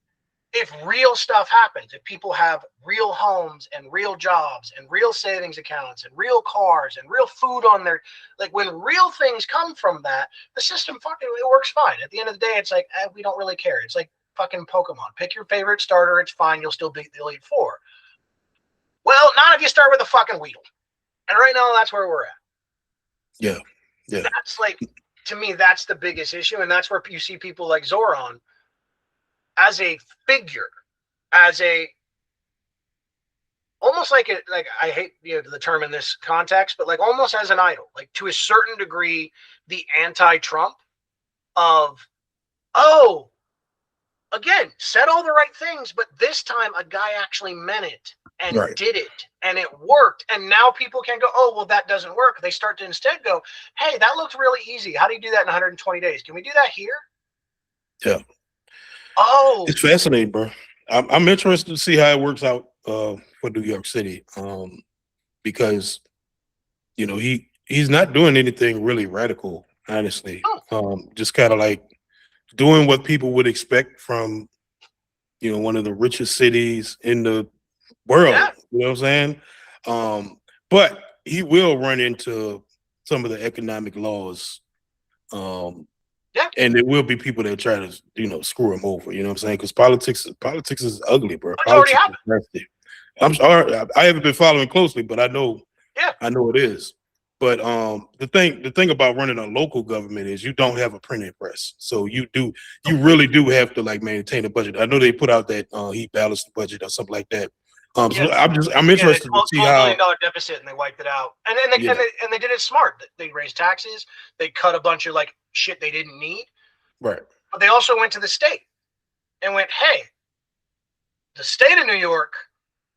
if real stuff happens, if people have real homes and real jobs and real savings accounts and real cars and real food on their, when real things come from that, the system it works fine. At the end of the day, it's like, we don't really care. It's like fucking Pokemon. Pick your favorite starter. It's fine. You'll still beat the Elite Four. Well, not if you start with a fucking Weedle. And right now, that's where we're at. Yeah. Yeah. That's to me, that's the biggest issue. And that's where you see people like Zoran as a figure, almost like I hate the term in this context, but almost as an idol, to a certain degree, the anti-Trump of, again, said all the right things, but this time a guy actually meant it and did it and it worked. And now people can go, oh, well, that doesn't work. They start to instead go, hey, that looks really easy. How do you do that in 120 days? Can we do that here? Yeah. Oh, it's fascinating, bro. I'm interested to see how it works out for New York City, because he's not doing anything really radical, honestly. Just kind of doing what people would expect from one of the richest cities in the world. Yeah. You know what I'm saying? But he will run into some of the economic laws. And there will be people that try to, screw him over. You know what I'm saying? Because politics is ugly, bro. It's already happened. I'm sorry, I haven't been following closely, but I know. Yeah, I know it is. But the thing about running a local government is you don't have a printing press, so you really do have to maintain a budget. I know they put out that he balanced the budget or something like that. So I'm interested to see how $12 billion deficit, and they wiped it out. And they did it smart. They raised taxes. They cut a bunch of shit they didn't need. Right. But they also went to the state and went, hey, the state of New York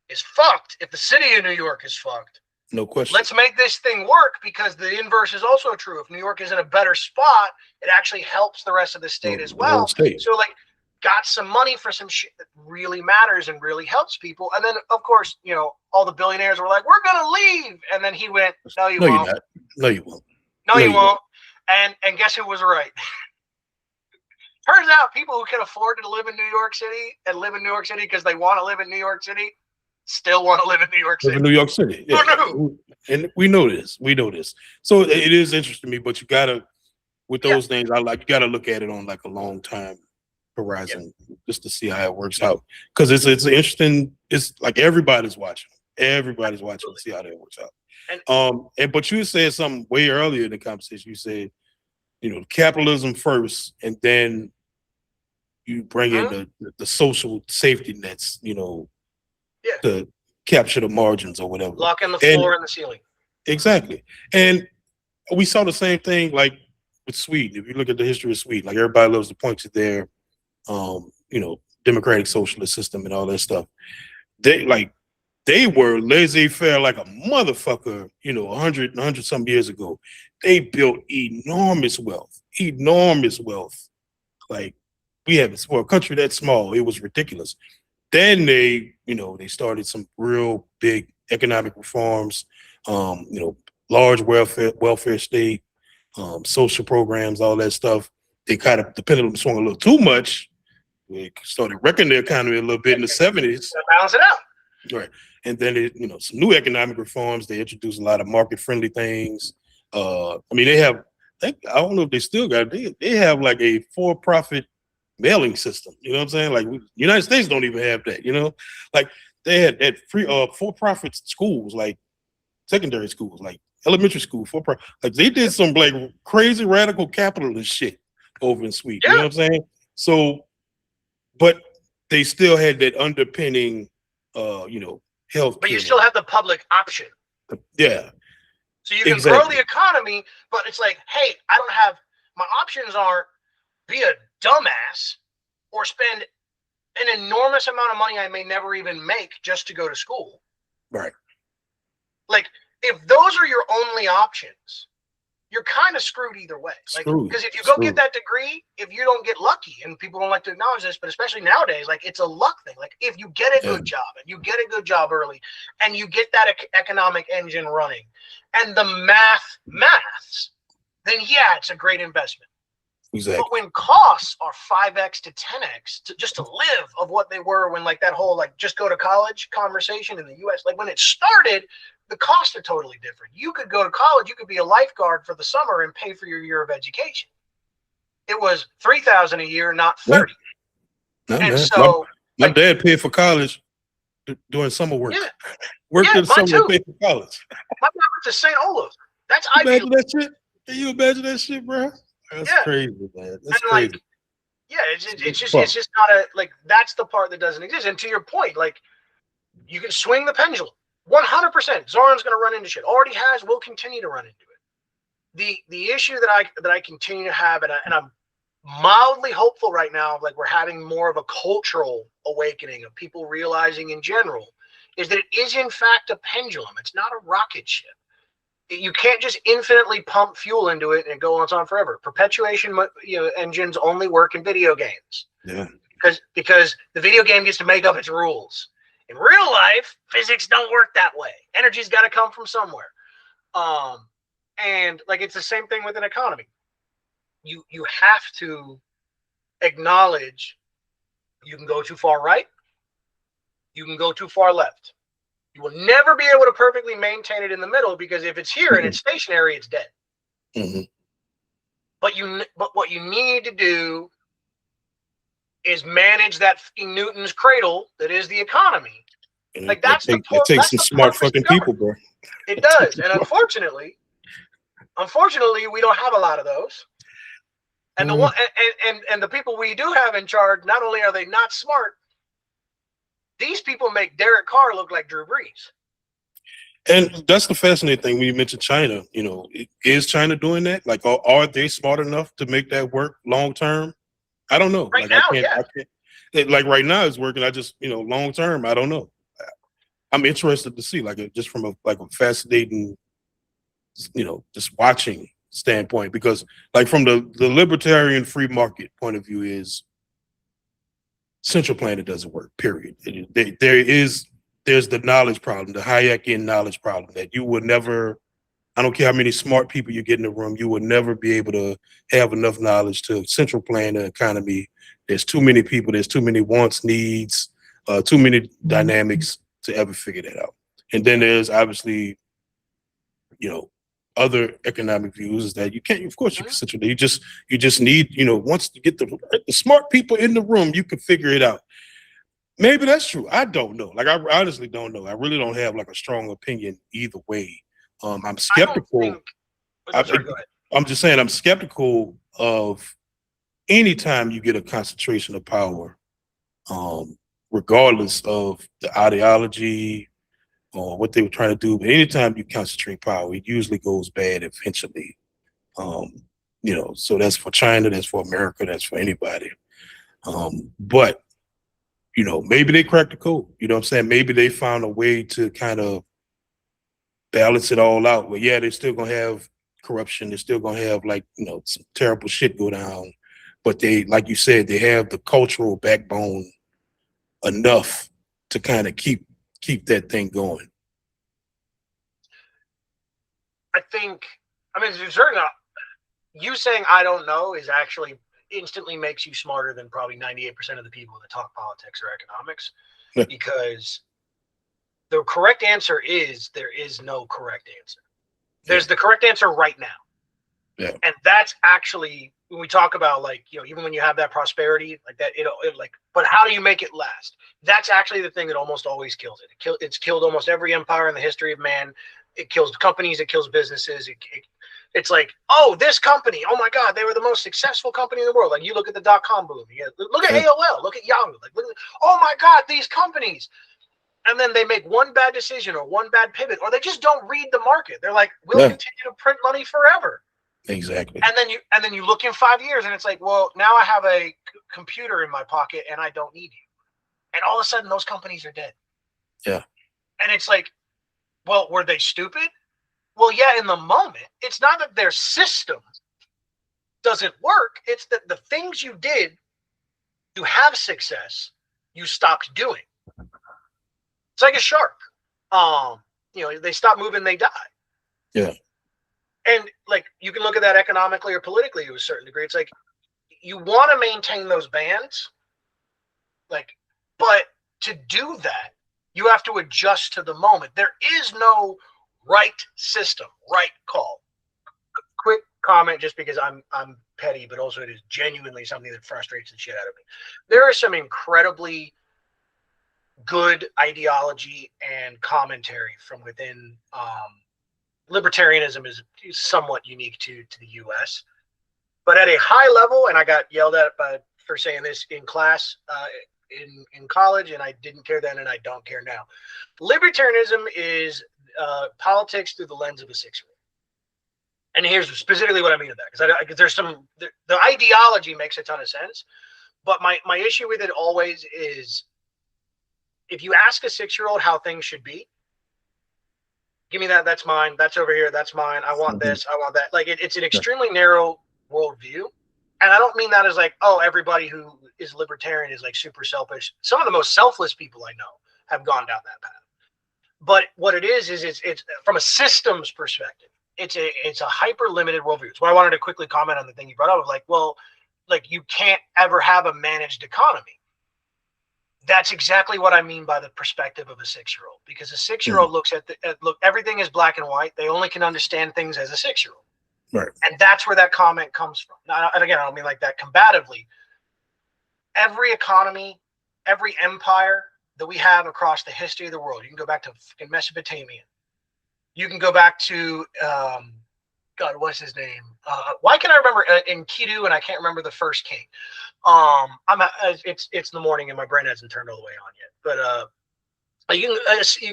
is fucked if the city of New York is fucked. No question. Let's make this thing work, because the inverse is also true. If New York is in a better spot, it actually helps the rest of the state as well. So got some money for some shit that really matters and really helps people. And then, of course, all the billionaires were like, we're going to leave. And then he went, no, you won't. No, you won't. No, you won't. And guess who was right? Turns out people who can afford to live in New York City and live in New York City because they want to live in New York City still want to live in New York City. Live in New York City. Yeah. And we know this. So it is interesting to me, but you got to, with those things, you got to look at it on a long time horizon just to see how it works out. Because it's interesting. It's everybody's watching. Everybody's watching to see how that works out. But you said something way earlier in the conversation. You said, capitalism first, and then you bring in the social safety nets, to capture the margins or whatever. Lock in the floor and the ceiling. Exactly. And we saw the same thing with Sweden. If you look at the history of Sweden, everybody loves to point to their democratic socialist system and all that stuff. They were laissez-faire like a motherfucker, 100 some years ago. They built enormous wealth. We haven't, for a country that small, it was ridiculous. Then they, they started some real big economic reforms, large welfare state, social programs, all that stuff. They kind of, the pendulum swung a little too much. They started wrecking the economy a little bit in the 70s. Balance it out. Right. And then, some new economic reforms. They introduced a lot of market-friendly things. I mean, I don't know if they still got it. They have like a for-profit mailing system. You know what I'm saying? Like, United States don't even have that, Like, they had free for-profit schools, like secondary schools, like elementary school, for-profit. Like, they did some, like, crazy radical capitalist shit over in Sweden. Yeah. You know what I'm saying? So, but they still had that underpinning, health. But you still have the public option. Yeah. So you can grow the economy, but it's like, hey, I don't have, my options aren't be a dumbass or spend an enormous amount of money I may never even make just to go to school. Right. Like, if those are your only options, you're kind of screwed either way. Like, because if you go get that degree, if you don't get lucky, and people don't like to acknowledge this, but especially nowadays, like, it's a luck thing. Like, if you get a good job and you get a good job early and you get that economic engine running and the maths, then yeah, it's a great investment. Exactly. But when costs are 5x to 10x just to live of what they were when, like, that whole, like, just go to college conversation in the US, like, when it started, the costs are totally different. You could go to college, you could be a lifeguard for the summer and pay for your year of education. It was $3,000 a year, not 30. Yeah. No, and man. So my dad paid for college doing summer work. Yeah. Worked in the summer and paid for college. My dad went to St. Olaf. That's imagine that shit. Can you imagine that shit, bro? That's crazy, man. That's crazy. Like, yeah, it's just not a, like, that's the part that doesn't exist. And to your point, like, you can swing the pendulum 100%. Zoran's going to run into shit. Already has. Will continue to run into it. The issue that I continue to have, and I'm mildly hopeful right now, like, we're having more of a cultural awakening of people realizing in general, is that it is in fact a pendulum. It's not a rocket ship. You can't just infinitely pump fuel into it and go on forever. Perpetuation, engines only work in video games. Yeah. Because the video game gets to make up its rules. In real life, physics don't work that way. Energy's got to come from somewhere. And, like, it's the same thing with an economy. You have to acknowledge you can go too far right. You can go too far left. You will never be able to perfectly maintain it in the middle, because if it's here and it's stationary, it's dead. Mm-hmm. But what you need to do is manage that Newton's cradle that is the economy. Like, that's it takes some smart fucking people, bro. It does, and unfortunately, we don't have a lot of those. And the one and the people we do have in charge, not only are they not smart, these people make Derek Carr look like Drew Brees. And that's the fascinating thing when you mention China. Is China doing that? Like, are they smart enough to make that work long term? I don't know. Right now, I can't. Like, right now it's working. I just, long term, I don't know. I'm interested to see, like, just from a fascinating, just watching standpoint, because, like, from the libertarian free market point of view, is central planning doesn't work, period. There's the knowledge problem, the Hayekian knowledge problem, that you would never, I don't care how many smart people you get in the room, you would never be able to have enough knowledge to central plan the economy. There's too many people, there's too many wants, needs, too many dynamics to ever figure that out. And then there's obviously, other economic views is that you can't, of course you can centrally, you just need, once you get the smart people in the room, you can figure it out. Maybe that's true. I don't know. Like, I honestly don't know. I really don't have, like, a strong opinion either way. I'm skeptical. I'm just saying I'm skeptical of any time you get a concentration of power, regardless of the ideology or what they were trying to do. But anytime you concentrate power, it usually goes bad eventually. So that's for China, that's for America, that's for anybody. But maybe they cracked the code. You know what I'm saying? Maybe they found a way to kind of balance it all out. But yeah, they're still gonna have corruption. They're still gonna have, like, some terrible shit go down. But they, like you said, they have the cultural backbone enough to kind of keep that thing going. I think, I mean, there's certainly not, you saying I don't know is actually instantly makes you smarter than probably 98% of the people that talk politics or economics, because the correct answer is there is no correct answer. There's the correct answer right now. Yeah. And that's actually, when we talk about, like, you know, even when you have that prosperity like that, it like, but how do you make it last? That's actually the thing that almost always kills it. It's killed almost every empire in the history of man. It kills companies. It kills businesses. It's like, oh, this company, oh my God, they were the most successful company in the world. Like, you look at the .com boom. Look at AOL. Look at Yahoo. Like, oh my God, these companies. And then they make one bad decision or one bad pivot, or they just don't read the market. They're like, we'll continue to print money forever. Exactly. And then you look in 5 years and it's like, well, now I have a computer in my pocket and I don't need you. And all of a sudden those companies are dead. Yeah. And it's like, well, were they stupid? Well, yeah, in the moment. It's not that their system doesn't work. It's that the things you did to have success, you stopped doing. It's like a shark. You know, they stop moving, they die. Yeah. And like, you can look at that economically or politically to a certain degree. It's like, you want to maintain those bands, like, but to do that, you have to adjust to the moment. There is no right system, right call. Quick comment, just because I'm petty, but also it is genuinely something that frustrates the shit out of me. There is some incredibly good ideology and commentary from within. Libertarianism is somewhat unique to the U.S., but at a high level, and I got yelled at for saying this in class in college, and I didn't care then and I don't care now. Libertarianism is politics through the lens of a 6-year-old. And here's specifically what I mean by that, because there's some, the ideology makes a ton of sense, but my issue with it always is, if you ask a 6-year-old how things should be, give me that, that's mine, that's over here, that's mine, I want this, I want that. Like, it's an extremely narrow worldview. And I don't mean that as like, oh, everybody who is libertarian is like super selfish. Some of the most selfless people I know have gone down that path. But what it is it's from a systems perspective, it's a hyper limited worldview. It's why I wanted to quickly comment on the thing you brought up of like, well, like, you can't ever have a managed economy. That's exactly what I mean by the perspective of a 6-year-old, because a 6-year-old looks at look, everything is black and white. They only can understand things as a 6-year-old. Right. And that's where that comment comes from. Now, and again, I don't mean like that combatively. Every economy, every empire that we have across the history of the world, you can go back to fucking Mesopotamia. You can go back to, God, what's his name? Why can I remember Enkidu and I can't remember the first king? It's in the morning and my brain hasn't turned all the way on yet. But you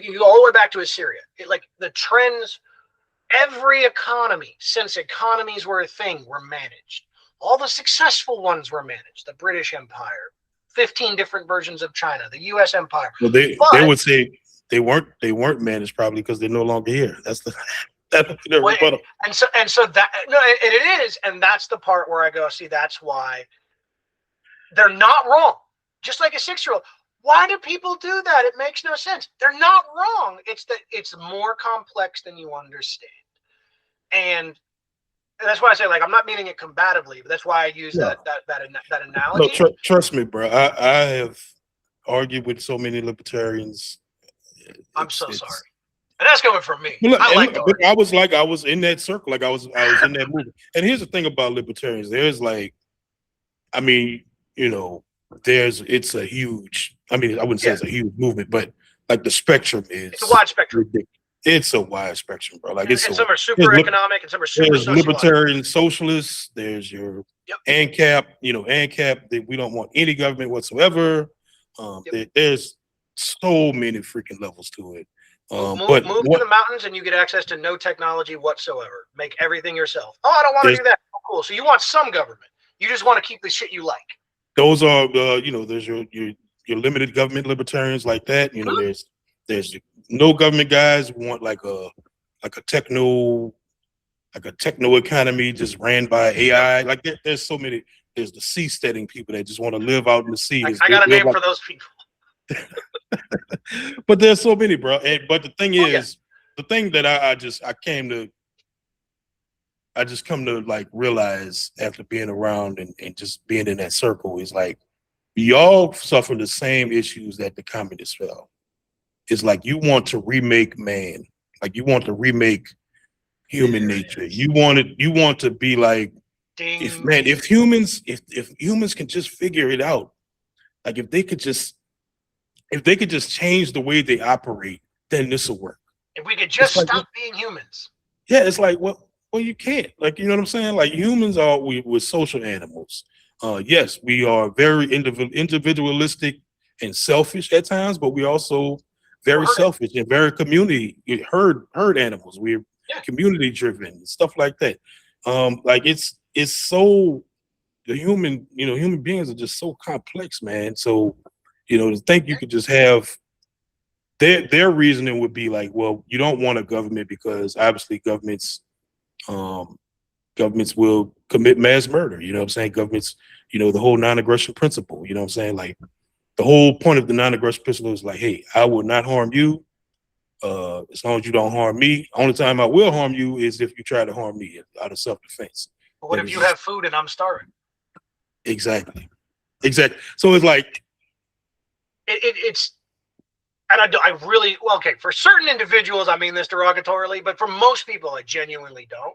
can go all the way back to Assyria. Like, the trends. Every economy, since economies were a thing, were managed. All the successful ones were managed. The British Empire, 15 different versions of China, the U.S. Empire. Well, they would say they weren't managed, probably because they're no longer here. That's the and so that, no, and it is, and that's the part where I go, see, that's why they're not wrong. Just like a 6-year-old. Why do people do that? It makes no sense. They're not wrong. It's that it's more complex than you understand. And that's why I say, like, I'm not meaning it combatively, but that's why I use that analogy. No, trust me, bro. I have argued with so many libertarians. I'm so sorry. And that's coming from me. Look, I was in that circle, like I was in that movie. And here's the thing about libertarians. There's like, I mean, you know, it's a huge, I mean, I wouldn't say it's a huge movement, but like the spectrum is, it's a wide spectrum. Ridiculous. It's a wide spectrum, bro. Like, and some are super economic and some are super there's libertarian socialists. There's your ANCAP, ANCAP. We don't want any government whatsoever. There's so many freaking levels to it. Move to the mountains and you get access to no technology whatsoever. Make everything yourself. Oh, I don't want to do that. Oh, cool. So you want some government. You just want to keep the shit you like. Those are, there's your limited government libertarians like that. You know, there's no government guys who want like a techno economy just ran by AI. Like, there's so many. There's the seasteading people that just want to live out in the sea. I got a name for those people. But there's so many, bro. But the thing Oh yeah. is, the thing that I just come to like realize after being around and just being in that circle is like y'all suffer the same issues that the communists felt. It's like you want to remake man, like you want to remake human nature. You want to be like Ding. if humans can just figure it out, like if they could just change the way they operate, then this will work. If we could It's just like, stop being humans. yeah, it's like, well, you can't. Like, you know what I'm saying? Like, humans we're social animals. Yes, we are very individualistic and selfish at times, but we also very selfish and very community herd animals. We're community driven, stuff like that. Like it's so human beings are just so complex, man. So, to think you could just have their reasoning would be like, well, you don't want a government because obviously um, governments will commit mass murder. You know what I'm saying? Governments, the whole non-aggression principle. You know what I'm saying? Like the whole point of the non-aggression principle is like, hey, I will not harm you as long as you don't harm me. Only time I will harm you is if you try to harm me out of self-defense. But what if you have food and I'm starving? Exactly. So it's like it's. And I really, well, okay, for certain individuals, I mean this derogatorily, but for most people, I genuinely don't.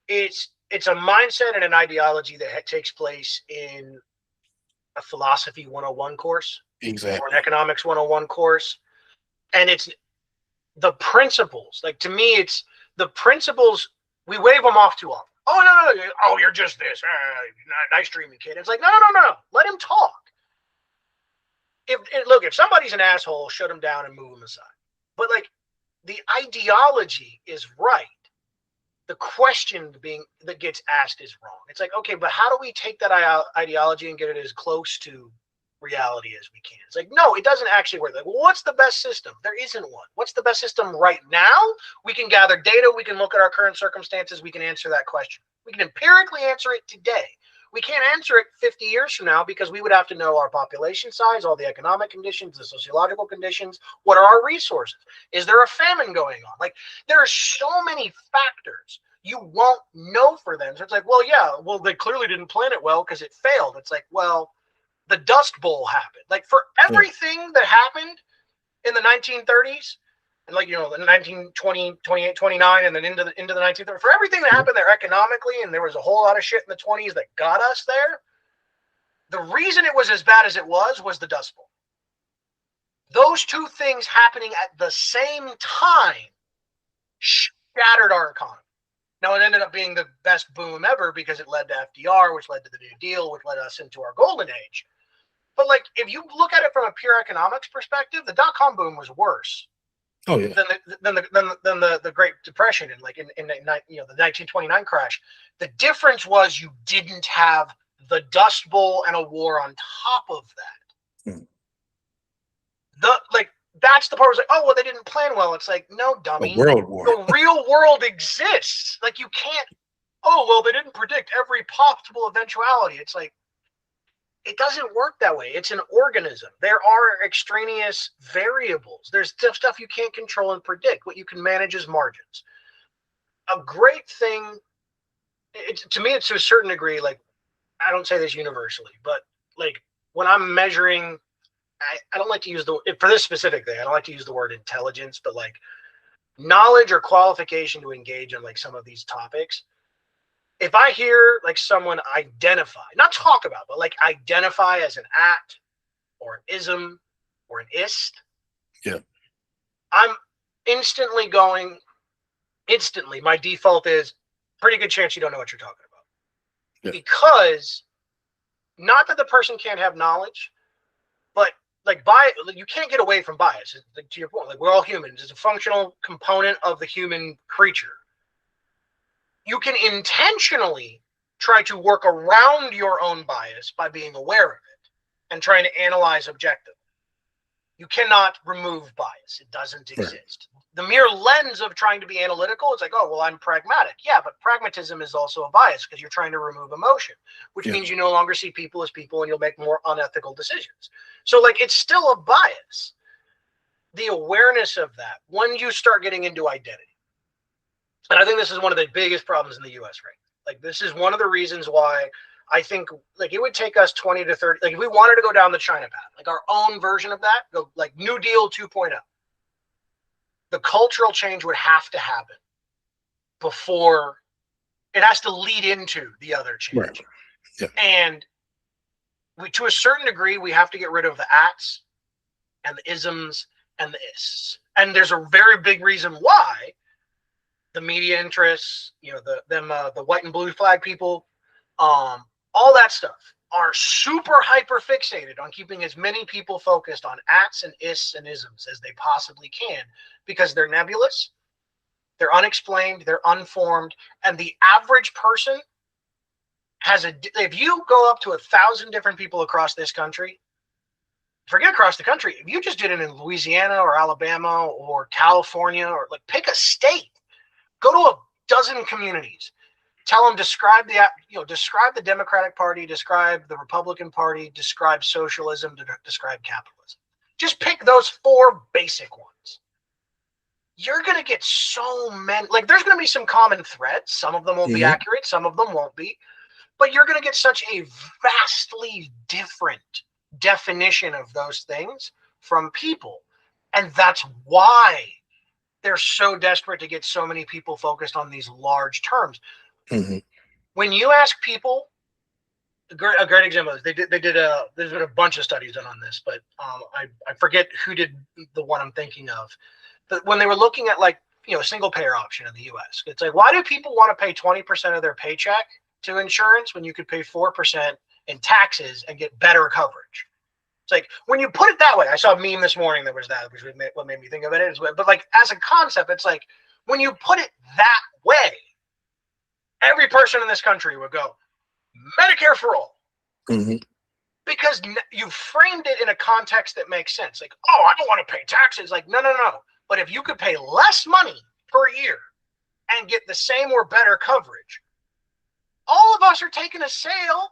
It's a mindset and an ideology that takes place in a philosophy 101 course, exactly, or an economics 101 course. And it's the principles. Like, to me, it's the principles, we wave them off too often. Oh, no. Oh, you're just this. Nice dreaming, kid. It's like, no. Let him talk. If somebody's an asshole, shut him down and move him aside. But like, the ideology is right. The question that gets asked is wrong. It's like, okay, but how do we take that ideology and get it as close to reality as we can? It's like, no, it doesn't actually work. Like, well, what's the best system? There isn't one. What's the best system right now? We can gather data. We can look at our current circumstances. We can answer that question. We can empirically answer it today. We can't answer it 50 years from now because we would have to know our population size, all the economic conditions, the sociological conditions. What are our resources? Is there a famine going on? Like, there are so many factors you won't know for them. So it's like, well, they clearly didn't plan it well because it failed. It's like, well, the Dust Bowl happened. Like, for everything that happened in the 1930s, and like, the 1920, 28, 29, and then into the 1930s, for everything that happened there economically, and there was a whole lot of shit in the 20s that got us there, the reason it was as bad as it was the Dust Bowl. Those two things happening at the same time shattered our economy. Now, it ended up being the best boom ever because it led to FDR, which led to the New Deal, which led us into our golden age. But like, if you look at it from a pure economics perspective, the dot-com boom was worse. Oh yeah. Than the Great Depression and like in the 1929 crash. The difference was you didn't have the Dust Bowl and a war on top of that. That's the part where it's like, oh, well, they didn't plan well. It's like, no, dummy. A world war. The real world exists. Like, you can't, oh, well, they didn't predict every possible eventuality. It's like, it doesn't work that way. It's an organism. There are extraneous variables. There's stuff you can't control and predict. What you can manage is margins. A great thing, to me, it's to a certain degree, like, I don't say this universally, but like, when I'm measuring, I don't like to use for this specific thing, I don't like to use the word intelligence, but like knowledge or qualification to engage in like some of these topics. If I hear like someone identify, not talk about, but like identify as an act or an ism or an ist, I'm instantly, my default is pretty good chance you don't know what you're talking about. Because not that the person can't have knowledge, but like you can't get away from bias. Like, to your point, like, we're all humans. It's a functional component of the human creature. You can intentionally try to work around your own bias by being aware of it and trying to analyze objectively. You cannot remove bias. It doesn't exist. the mere lens of trying to be analytical, it's like, oh, well, I'm pragmatic. Yeah, but pragmatism is also a bias because you're trying to remove emotion, which means you no longer see people as people and you'll make more unethical decisions. So, like, it's still a bias. The awareness of that, when you start getting into identity, and I think this is one of the biggest problems in the US right now. Like, this is one of the reasons why I think, like, it would take us 20 to 30, like, if we wanted to go down the China path, like our own version of that, go like New Deal 2.0, the cultural change would have to happen before it has to lead into the other change. Right. Yeah. And to a certain degree, we have to get rid of the ats and the isms and the ists. And there's a very big reason why the media interests, the white and blue flag people, all that stuff are super hyper fixated on keeping as many people focused on ats and ists and isms as they possibly can, because they're nebulous, they're unexplained, they're unformed, and the average person has if you go up to 1,000 different people across this country, forget across the country, if you just did it in Louisiana or Alabama or California, or like pick a state, go to a dozen communities, tell them, describe the Democratic Party, describe the Republican Party, describe socialism, describe capitalism. Just pick those 4 basic ones. You're going to get so many, like, there's going to be some common threads. Some of them will be accurate, some of them won't be, but you're going to get such a vastly different definition of those things from people. And that's why they're so desperate to get so many people focused on these large terms. When you ask people, a great example is there's been a bunch of studies done on this, but I forget who did the one I'm thinking of. But when they were looking at, like, single payer option in the US, it's like, why do people want to pay 20% of their paycheck to insurance when you could pay 4% in taxes and get better coverage? It's like, when you put it that way, I saw a meme this morning that was that, which what made me think of it. But like, as a concept, it's like, when you put it that way, every person in this country would go, Medicare for all. Because you framed it in a context that makes sense. Like, oh, I don't want to pay taxes. Like, no. But if you could pay less money per year and get the same or better coverage, all of us are taking a sale.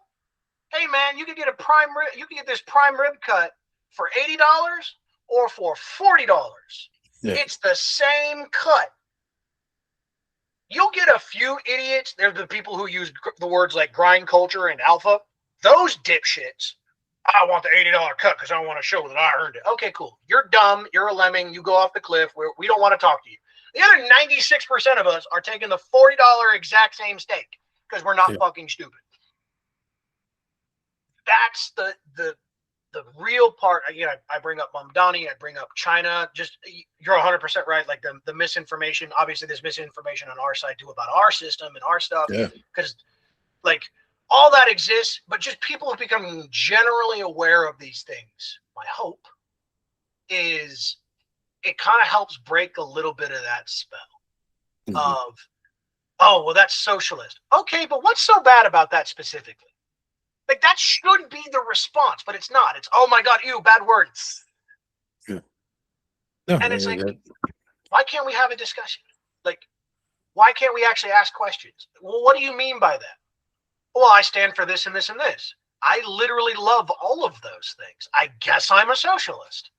Hey, man, you could get this prime rib cut for $80 or for $40. Yeah. It's the same cut. You'll get a few idiots. They're the people who use the words like grind culture and alpha. Those dipshits, I want the $80 cut because I want to show that I earned it. Okay, cool. You're dumb. You're a lemming. You go off the cliff. We don't want to talk to you. The other 96% of us are taking the $40 exact same steak because we're not fucking stupid. That's the real part. Again, I bring up Mamdani, I bring up China. Just, you're 100% right. Like, the misinformation. Obviously, there's misinformation on our side too about our system and our stuff. Because like, all that exists, but just people have become generally aware of these things. My hope is it kind of helps break a little bit of that spell of, oh, well, that's socialist. Okay, but what's so bad about that specifically? Like, that should be the response, but it's not. It's, oh my God, ew, bad words. And it's like, why can't we have a discussion? Like, why can't we actually ask questions? Well, what do you mean by that? Well, I stand for this and this and this. I literally love all of those things. I guess I'm a socialist.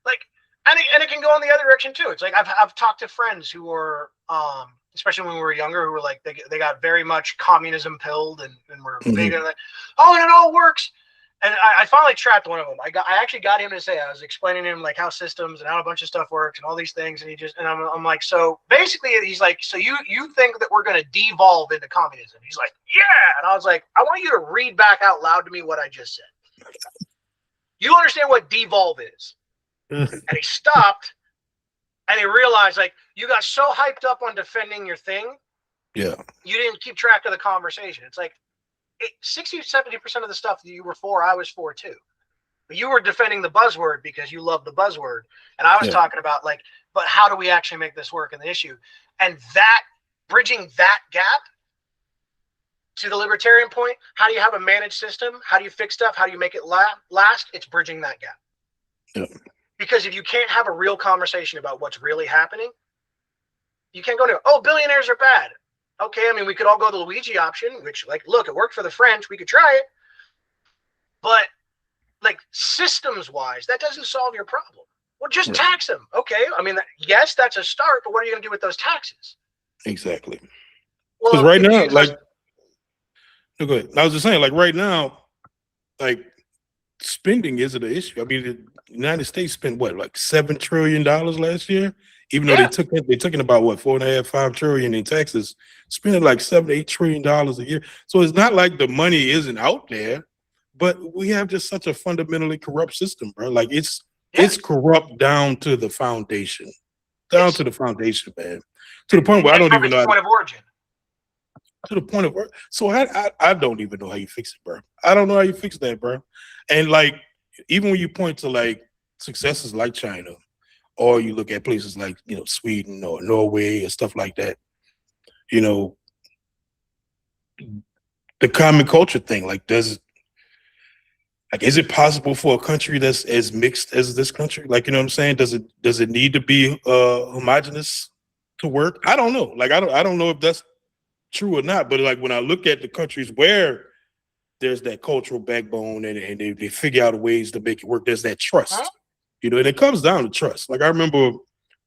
Like, and it can go in the other direction too. It's like, I've talked to friends who were, especially when we were younger, who were like, they got very much communism pilled and were big on that. Oh, and it all works. And I finally trapped one of them. I actually got him to say, I was explaining to him like how systems and how a bunch of stuff works and all these things, and I'm like, so basically, he's like, so you think that we're going to devolve into communism? He's like, yeah. And I was like, I want you to read back out loud to me what I just said. You understand what devolve is? And he stopped, and he realized, like, you got so hyped up on defending your thing, you didn't keep track of the conversation. It's like, 60-70% of the stuff that you were for, I was for too. But you were defending the buzzword because you love the buzzword. And I was talking about, like, but how do we actually make this work in the issue? And that, bridging that gap to the libertarian point, how do you have a managed system? How do you fix stuff? How do you make it last? It's bridging that gap. Because if you can't have a real conversation about what's really happening, you can't go to, oh, billionaires are bad. Okay, I mean, we could all go the Luigi option, which, like, look, it worked for the French. We could try it. But, like, systems-wise, that doesn't solve your problem. Well, just tax them. Okay, I mean, yes, that's a start, but what are you going to do with those taxes? Exactly. Well, because right now, like, no, go ahead. I was just saying, like, right now, like, spending isn't an issue. I mean, the United States spent what, like $7 trillion last year, even though they took in about what, 4.5, 5 trillion in taxes, spending like $7, $8 trillion a year. So it's not like the money isn't out there, but we have just such a fundamentally corrupt system, bro. Like it's corrupt down to the foundation, man. To the point where I don't even know. Point of origin. To the point of, so I don't even know how you fix it, bro. I don't know how you fix that, bro. And like, even when you point to like successes like China, or you look at places like, you know, Sweden or Norway or stuff like that, you know, the common culture thing, like, is it possible for a country that's as mixed as this country? Like, you know what I'm saying? Does it need to be homogenous to work? I don't know. Like, I don't know if that's true or not, but like when I look at the countries where there's that cultural backbone and they figure out ways to make it work, there's that trust, you know, and it comes down to trust. Like I remember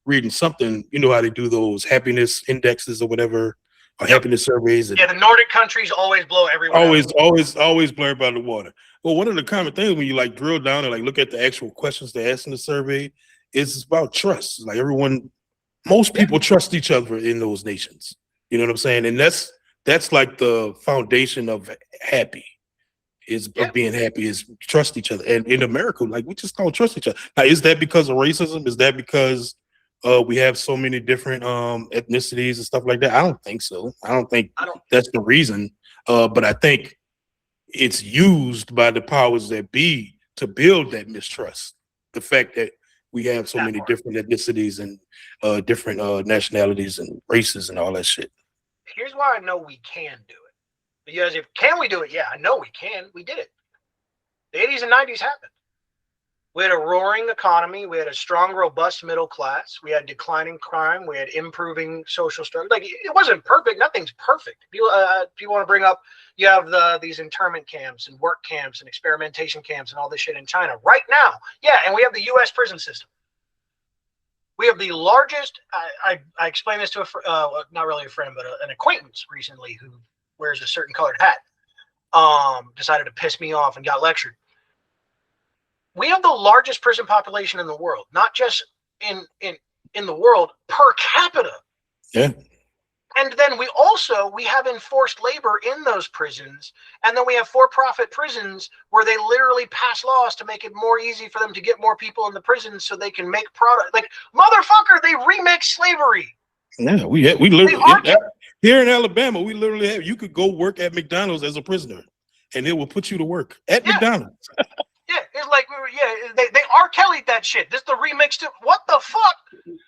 reading something, you know how they do those happiness indexes or whatever, or happiness surveys. And the Nordic countries always blow everyone always blow everybody out of the water. Well, one of the common things when you like drill down and like look at the actual questions they ask in the survey is about trust. Like most people trust each other in those nations. You know what I'm saying? And that's like the foundation of happy, of being happy, is trust each other. And in America, like, we just don't trust each other. Now, is that because of racism? Is that because we have so many different ethnicities and stuff like that? I don't think so. I don't think that's the reason. But I think it's used by the powers that be to build that mistrust. The fact that we have so many different ethnicities and different nationalities and races and all that shit. Here's why I know we can do it. Because can we do it? Yeah, I know we can. We did it. The 80s and 90s happened. We had a roaring economy. We had a strong, robust middle class. We had declining crime. We had improving social structure. Like, it wasn't perfect. Nothing's perfect. People want to bring up, you have these internment camps and work camps and experimentation camps and all this shit in China right now. Yeah, and we have the U.S. prison system. We have the largest. I explained this to not really a friend, but an acquaintance recently who wears a certain colored hat. Decided to piss me off and got lectured. We have the largest prison population in the world, not just in the world, per capita. Yeah. And then we have enforced labor in those prisons, and then we have for-profit prisons where they literally pass laws to make it more easy for them to get more people in the prisons so they can make product. Like, motherfucker, they remix slavery. Yeah, we literally here in Alabama, we literally have, you could go work at McDonald's as a prisoner, and it will put you to work at McDonald's. Yeah, it's like they R. Kelly'd that shit. This the remix to what the fuck?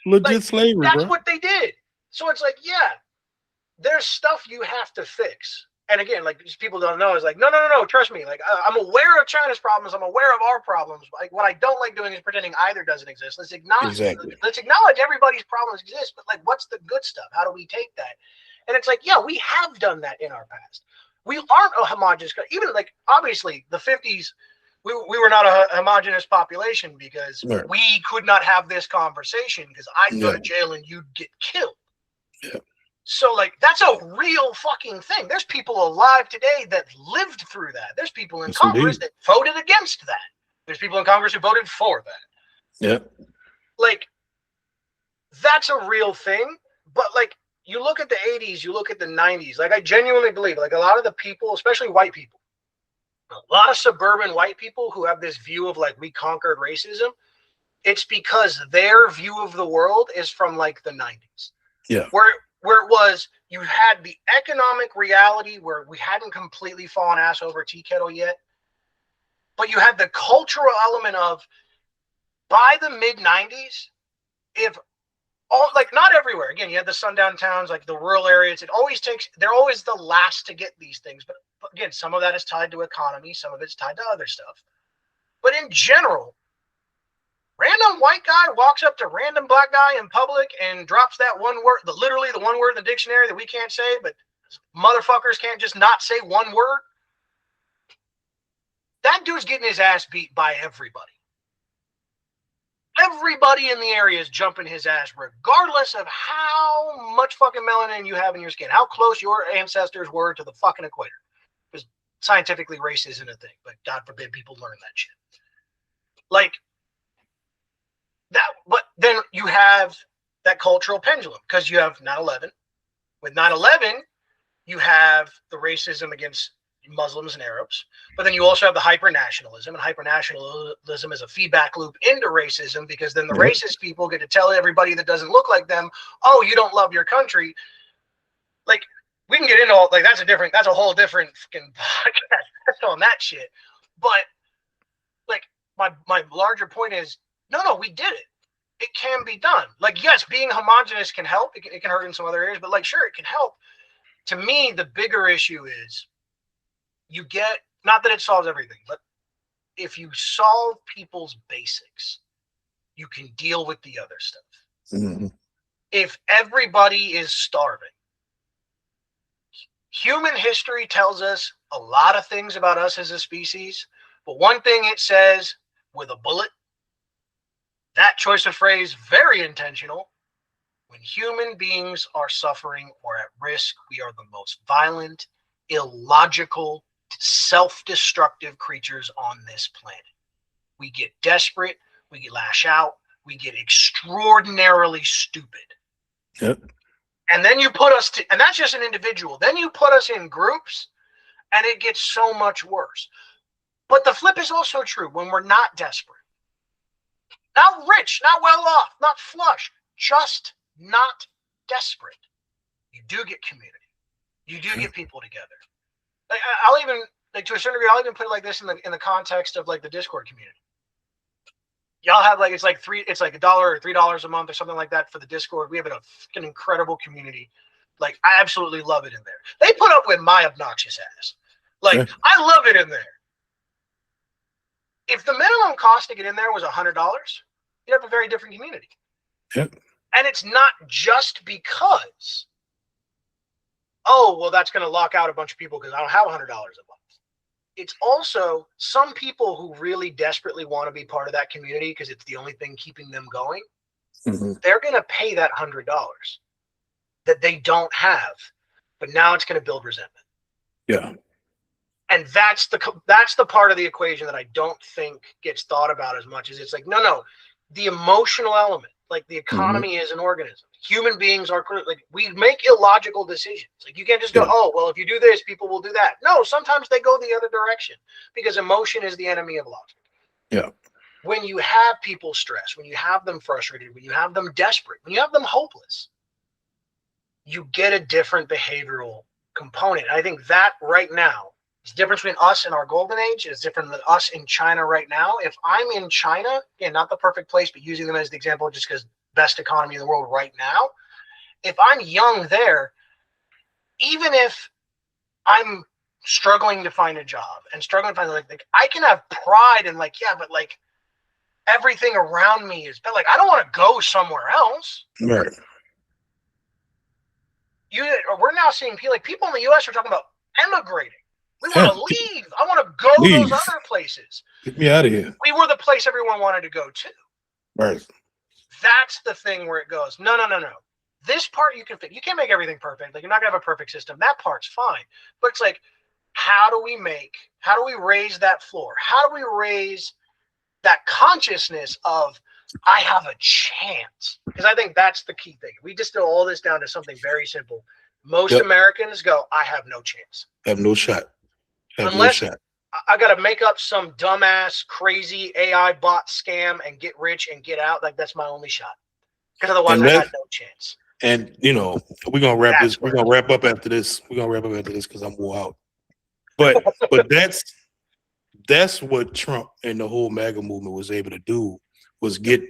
Legit slavery. That's what they did. So it's like, yeah, there's stuff you have to fix. And again, like, people don't know, is like, no, trust me. Like, I'm aware of China's problems. I'm aware of our problems. Like, what I don't like doing is pretending either doesn't exist. Let's acknowledge everybody's problems exist, but like, what's the good stuff? How do we take that? And it's like, yeah, we have done that in our past. We aren't a homogenous, even like, obviously the 50s, we were not a homogenous population because we could not have this conversation because I'd go to jail and you'd get killed. Yeah. So, like, that's a real fucking thing. There's people alive today that lived through that. There's people in Congress that voted against that. There's people in Congress who voted for that. Yeah. Like, that's a real thing. But, like, you look at the 80s, you look at the 90s. Like, I genuinely believe, like, a lot of the people, especially white people, a lot of suburban white people who have this view of, like, we conquered racism, it's because their view of the world is from, like, the 90s. Yeah. Where it was, you had the economic reality where we hadn't completely fallen ass over tea kettle yet, but you had the cultural element of, by the mid 90s, if all, like, not everywhere, again, you had the sundown towns, like the rural areas, they're always the last to get these things. But again, some of that is tied to economy, some of it's tied to other stuff. But in general, Random white guy walks up to random black guy in public and drops that one word, literally the one word in the dictionary that we can't say, but motherfuckers can't just not say one word. That dude's getting his ass beat by everybody. Everybody in the area is jumping his ass, regardless of how much fucking melanin you have in your skin, how close your ancestors were to the fucking equator. Because scientifically, race isn't a thing, but God forbid people learn that shit. Like that, but then you have that cultural pendulum because you have 9/11. With 9/11, you have the racism against Muslims and Arabs, but then you also have the hyper-nationalism, and hyper-nationalism is a feedback loop into racism because then the racist people get to tell everybody that doesn't look like them, oh, you don't love your country. Like, we can get into all, like, that's a whole different fucking podcast on that shit. But, like, my larger point is, no, we did it. It can be done. Like, yes, being homogenous can help. It can hurt in some other areas, but, like, sure, it can help. To me, the bigger issue is you get, not that it solves everything, but if you solve people's basics, you can deal with the other stuff. Mm-hmm. If everybody is starving, human history tells us a lot of things about us as a species, but one thing it says with a bullet, that choice of phrase, very intentional. When human beings are suffering or at risk, we are the most violent, illogical, self-destructive creatures on this planet. We get desperate, we lash out, we get extraordinarily stupid. Yep. And then you put us and that's just an individual. Then you put us in groups and it gets so much worse. But the flip is also true when we're not desperate. Not rich, not well off, not flush, just not desperate. You do get community. You do get people together. Like, I'll even, like, to a certain degree, I'll even put it like this in the context of like the Discord community. Y'all have like, it's like $1 or $3 a month or something like that for the Discord. We have a fucking incredible community. Like, I absolutely love it in there. They put up with my obnoxious ass. Like, I love it in there. If the minimum cost to get in there was $100, you'd have a very different community. Yep. And it's not just because, oh, well, that's going to lock out a bunch of people because I don't have $100 a month. It's also some people who really desperately want to be part of that community because it's the only thing keeping them going. Mm-hmm. They're going to pay that $100 that they don't have, but now it's going to build resentment. Yeah. And that's the part of the equation that I don't think gets thought about as much as it's like, no, the emotional element, like the economy is an organism. Human beings are, like, we make illogical decisions. Like, you can't just go, oh, well, if you do this, people will do that. No, sometimes they go the other direction because emotion is the enemy of logic. Yeah. When you have people stressed, when you have them frustrated, when you have them desperate, when you have them hopeless, you get a different behavioral component. I think that right now, it's the difference between us and our golden age. It's different than us in China right now. If I'm in China, again, not the perfect place, but using them as the example just because best economy in the world right now. If I'm young there, even if I'm struggling to find a job and struggling to find like I can have pride and like, yeah, but like everything around me is like, I don't want to go somewhere else. Right. We're now seeing people in the US are talking about emigrating. We want to leave. I want to go to those other places. Get me out of here. We were the place everyone wanted to go to. Right. That's the thing where it goes, no. This part you can fix. You can't make everything perfect. Like, you're not going to have a perfect system. That part's fine. But it's like, how do we raise that floor? How do we raise that consciousness of, I have a chance? Because I think that's the key thing. We distill all this down to something very simple. Most Americans go, I have no chance. Have no shot. Unless I got to make up some dumbass, crazy AI bot scam and get rich and get out. Like, that's my only shot. Because otherwise, I got no chance. And, we're going to wrap this. We're going to wrap up after this. We're going to wrap up after this because I'm wore out. But that's what Trump and the whole MAGA movement was able to do, was get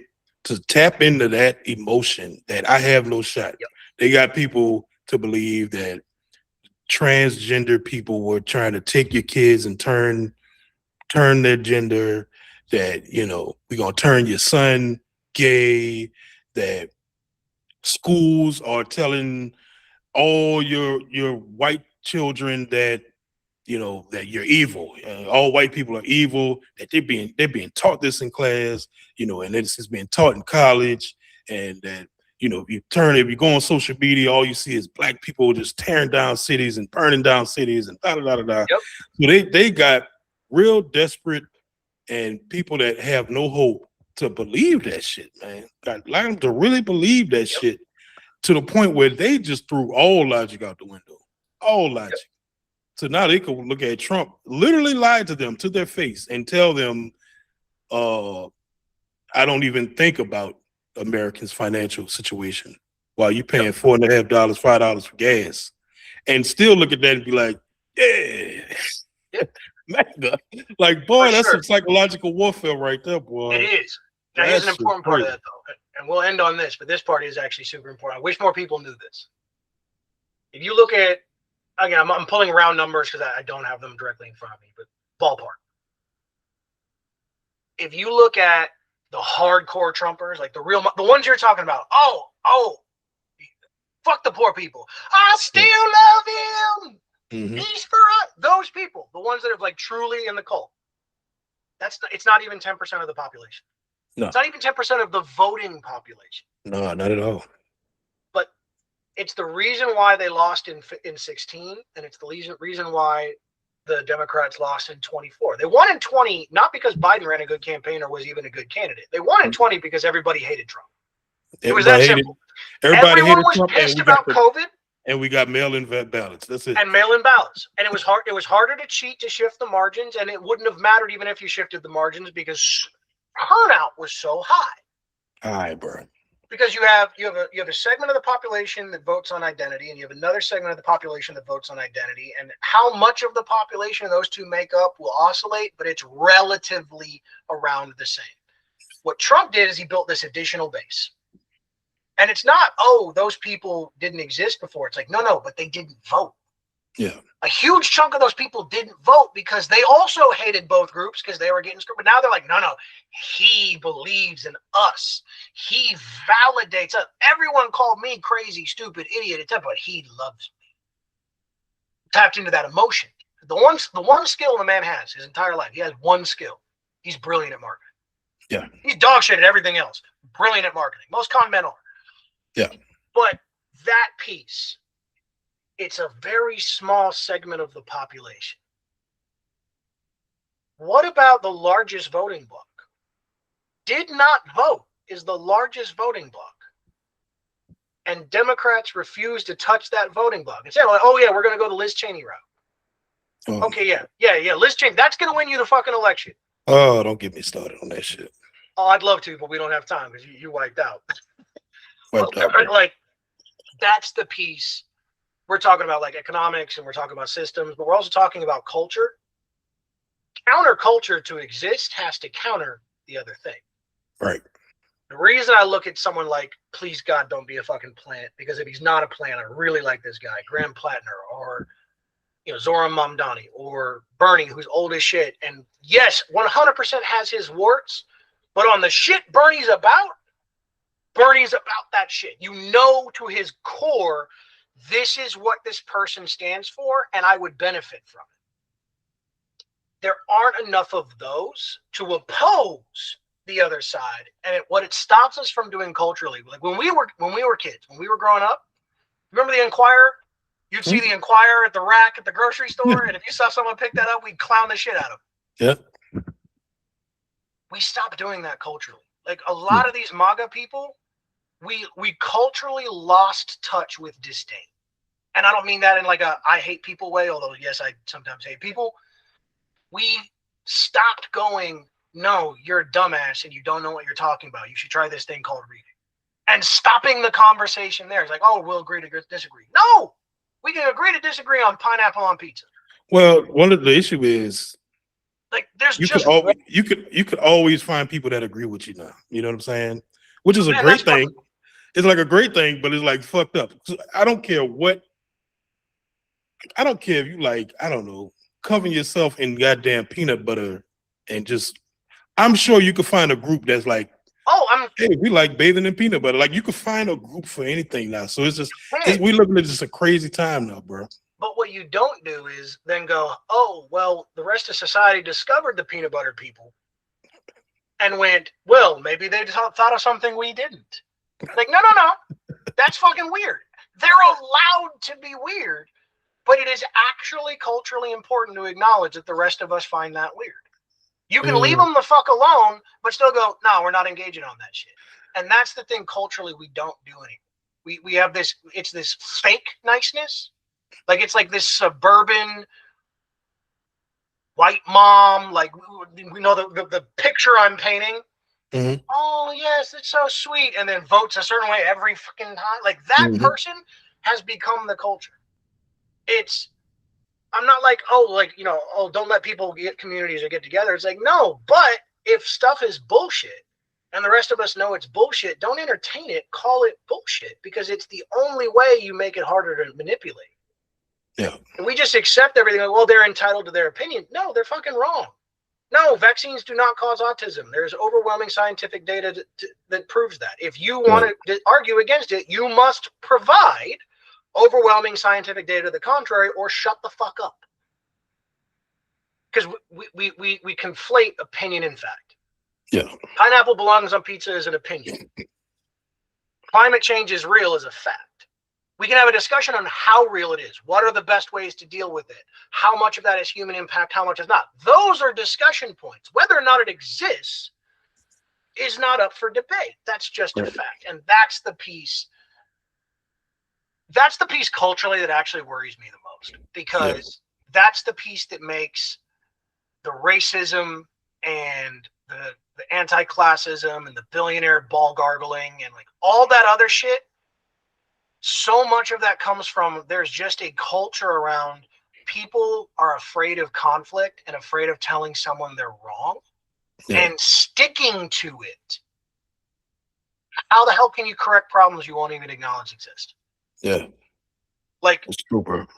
to tap into that emotion that I have no shot. Yep. They got people to believe that transgender people were trying to take your kids and turn their gender. that, you know, we're gonna turn your son gay, that schools are telling all your white children that, you know, that you're evil. All white people are evil. That they're being taught this in class, you know, and this is being taught in college, and that, you know, if you go on social media, all you see is black people just tearing down cities and burning down cities and da da da da da. Yep. So they got real desperate, and people that have no hope to believe that shit, man. Got like them to really believe that Yep. shit, to the point where they just threw all logic out the window. All logic. Yep. So now they could look at Trump, literally lie to them to their face and tell them, I don't even think about Americans' financial situation while you paying Yep. $4.50, $5 for gas, and still look at that and be like, yeah. Yep. Mega. Like, boy, For that's sure. some psychological warfare right there, boy. It is. Now, here's an important part of that, though, and we'll end on this, but this part is actually super important. I wish more people knew this. If you look at, again, I'm pulling round numbers because I don't have them directly in front of me, but ballpark. If you look at the hardcore Trumpers, like the ones you're talking about, oh, fuck the poor people. I still love him. Mm-hmm. Peace for us. Those people, the ones that are like truly in the cult. It's not even 10% of the population. No. It's not even 10% of the voting population. No, not at all. But it's the reason why they lost in 16, and it's the reason why the Democrats lost in 24. They won in 20, not because Biden ran a good campaign or was even a good candidate. They won in 20 because everybody hated Trump. It was that simple. Everyone was pissed about COVID. And we got mail-in ballots. That's it. And mail-in ballots. And it was hard. It was harder to cheat to shift the margins, and it wouldn't have mattered even if you shifted the margins because turnout was so high. High, bro. Because you have a segment of the population that votes on identity, and you have another segment of the population that votes on identity. And how much of the population those two make up will oscillate, but it's relatively around the same. What Trump did is he built this additional base. And it's not, those people didn't exist before. It's like, no, but they didn't vote. Yeah. A huge chunk of those people didn't vote because they also hated both groups because they were getting screwed. But now they're like, no, he believes in us. He validates us. Everyone called me crazy, stupid, idiot, etc., but he loves me. Tapped into that emotion. The one skill the man has his entire life. He has one skill. He's brilliant at marketing. Yeah. He's dog shit at everything else. Brilliant at marketing. Most con men are. Yeah. But that piece, it's a very small segment of the population. What about the largest voting bloc? Did not vote is the largest voting bloc. And Democrats refuse to touch that voting bloc. And say, like, we're going to go the Liz Cheney route. Oh. Okay, yeah. Liz Cheney, that's going to win you the fucking election. Oh, don't get me started on that shit. Oh, I'd love to, but we don't have time because you wiped out. Like, that's the piece. We're talking about like economics and we're talking about systems, but we're also talking about culture. Counterculture to exist has to counter the other thing. Right. The reason I look at someone like, please God, don't be a fucking plant, because if he's not a plant, I really like this guy, Graham Plattner, or Zoran Mamdani, or Bernie, who's old as shit. And yes, 100% has his warts, but on the shit Bernie's about that shit. To his core, this is what this person stands for, and I would benefit from it. There aren't enough of those to oppose the other side, and what it stops us from doing culturally. Like when we were kids, when we were growing up, remember the Enquirer? You'd see the Enquirer at the rack at the grocery store, and if you saw someone pick that up, we'd clown the shit out of them. Yeah. We stopped doing that culturally. Like a lot of these MAGA people, we culturally lost touch with disdain. And I don't mean that in like a I hate people way, although yes, I sometimes hate people. We stopped going, no, you're a dumbass and you don't know what you're talking about. You should try this thing called reading. And stopping the conversation there. It's like, we'll agree to disagree. No, we can agree to disagree on pineapple on pizza. Well, one of the issue is like there's you could always find people that agree with you now. You know what I'm saying? Which is a great thing. It's like a great thing, but it's like fucked up. So I don't care if you like, I don't know, cover yourself in goddamn peanut butter and just, I'm sure you could find a group that's like, oh, hey, we like bathing in peanut butter. Like you could find a group for anything now. So it's just hey, we looking at just a crazy time now, bro. but what you don't do is then go, oh, well, the rest of society discovered the peanut butter people and went, well, maybe they thought of something we didn't. Like, no. That's fucking weird. They're allowed to be weird, but it is actually culturally important to acknowledge that the rest of us find that weird. You can leave them the fuck alone, but still go, no, we're not engaging on that shit. And that's the thing culturally we don't do anymore. We have this, it's this fake niceness. Like it's like this suburban white mom, like we know the picture I'm painting. Mm-hmm. Oh yes, it's so sweet, and then votes a certain way every fucking time. Like that person has become the culture. I'm not like, oh, like, you know, oh, don't let people get communities or get together. It's like, no, but if stuff is bullshit and the rest of us know it's bullshit, don't entertain it, call it bullshit, because it's the only way you make it harder to manipulate. Yeah. And we just accept everything like, well, they're entitled to their opinion. No, they're fucking wrong. No, vaccines do not cause autism. There's overwhelming scientific data that proves that. If you want to argue against it, you must provide overwhelming scientific data to the contrary, or shut the fuck up. Because we conflate opinion and fact. Yeah. Pineapple belongs on pizza is an opinion. Climate change is real as a fact. We can have a discussion on how real it is. What are the best ways to deal with it? How much of that is human impact? How much is not? Those are discussion points. Whether or not it exists is not up for debate. That's just a fact. And that's the piece. That's the piece culturally that actually worries me the most, because that's the piece that makes the racism and the anti-classism and the billionaire ball gargling and like all that other shit. So much of that comes from there's just a culture around people are afraid of conflict and afraid of telling someone they're wrong and sticking to it. How the hell can you correct problems you won't even acknowledge exist? Yeah. Like, it's super.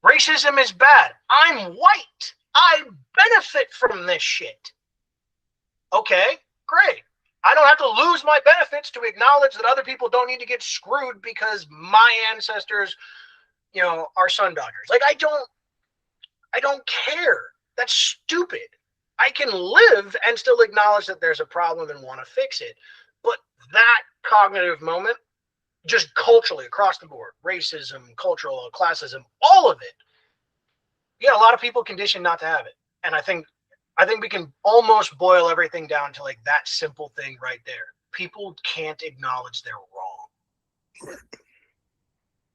Racism is bad. I'm white. I benefit from this shit. Okay, great. I don't have to lose my benefits to acknowledge that other people don't need to get screwed because my ancestors, you know, are sun dodgers. Like, I don't care. That's stupid. I can live and still acknowledge that there's a problem and want to fix it. But that cognitive moment, just culturally across the board, racism, cultural, classism, all of it. Yeah, a lot of people conditioned not to have it. And I think we can almost boil everything down to like that simple thing right there. People can't acknowledge they're wrong.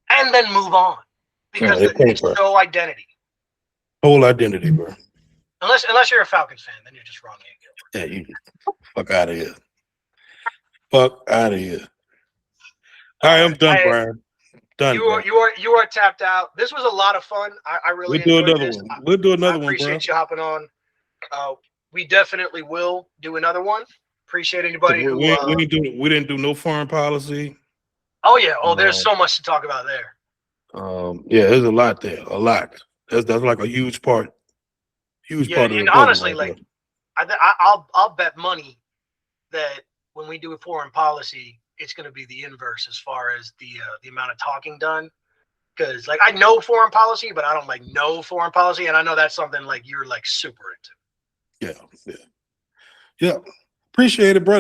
And then move on. Because it's so identity. Whole identity, bro. Unless you're a Falcons fan, then you're just wrong. Yeah, you fuck out of here. Fuck out of here. All right, I'm done, Brian. Done. You are tapped out. This was a lot of fun. I really enjoyed this. We'll do another one. I appreciate you hopping on. We definitely will do another one. Appreciate anybody who we didn't do no foreign policy. Oh yeah. Oh, there's so much to talk about there. Yeah, there's a lot there. A lot. That's like a huge part. Huge part of it. And honestly, like I'll bet money that when we do a foreign policy, it's going to be the inverse as far as the amount of talking done. Because like I know foreign policy, but I don't like know foreign policy, and I know that's something like you're like super into. Yeah. Appreciate it, brother.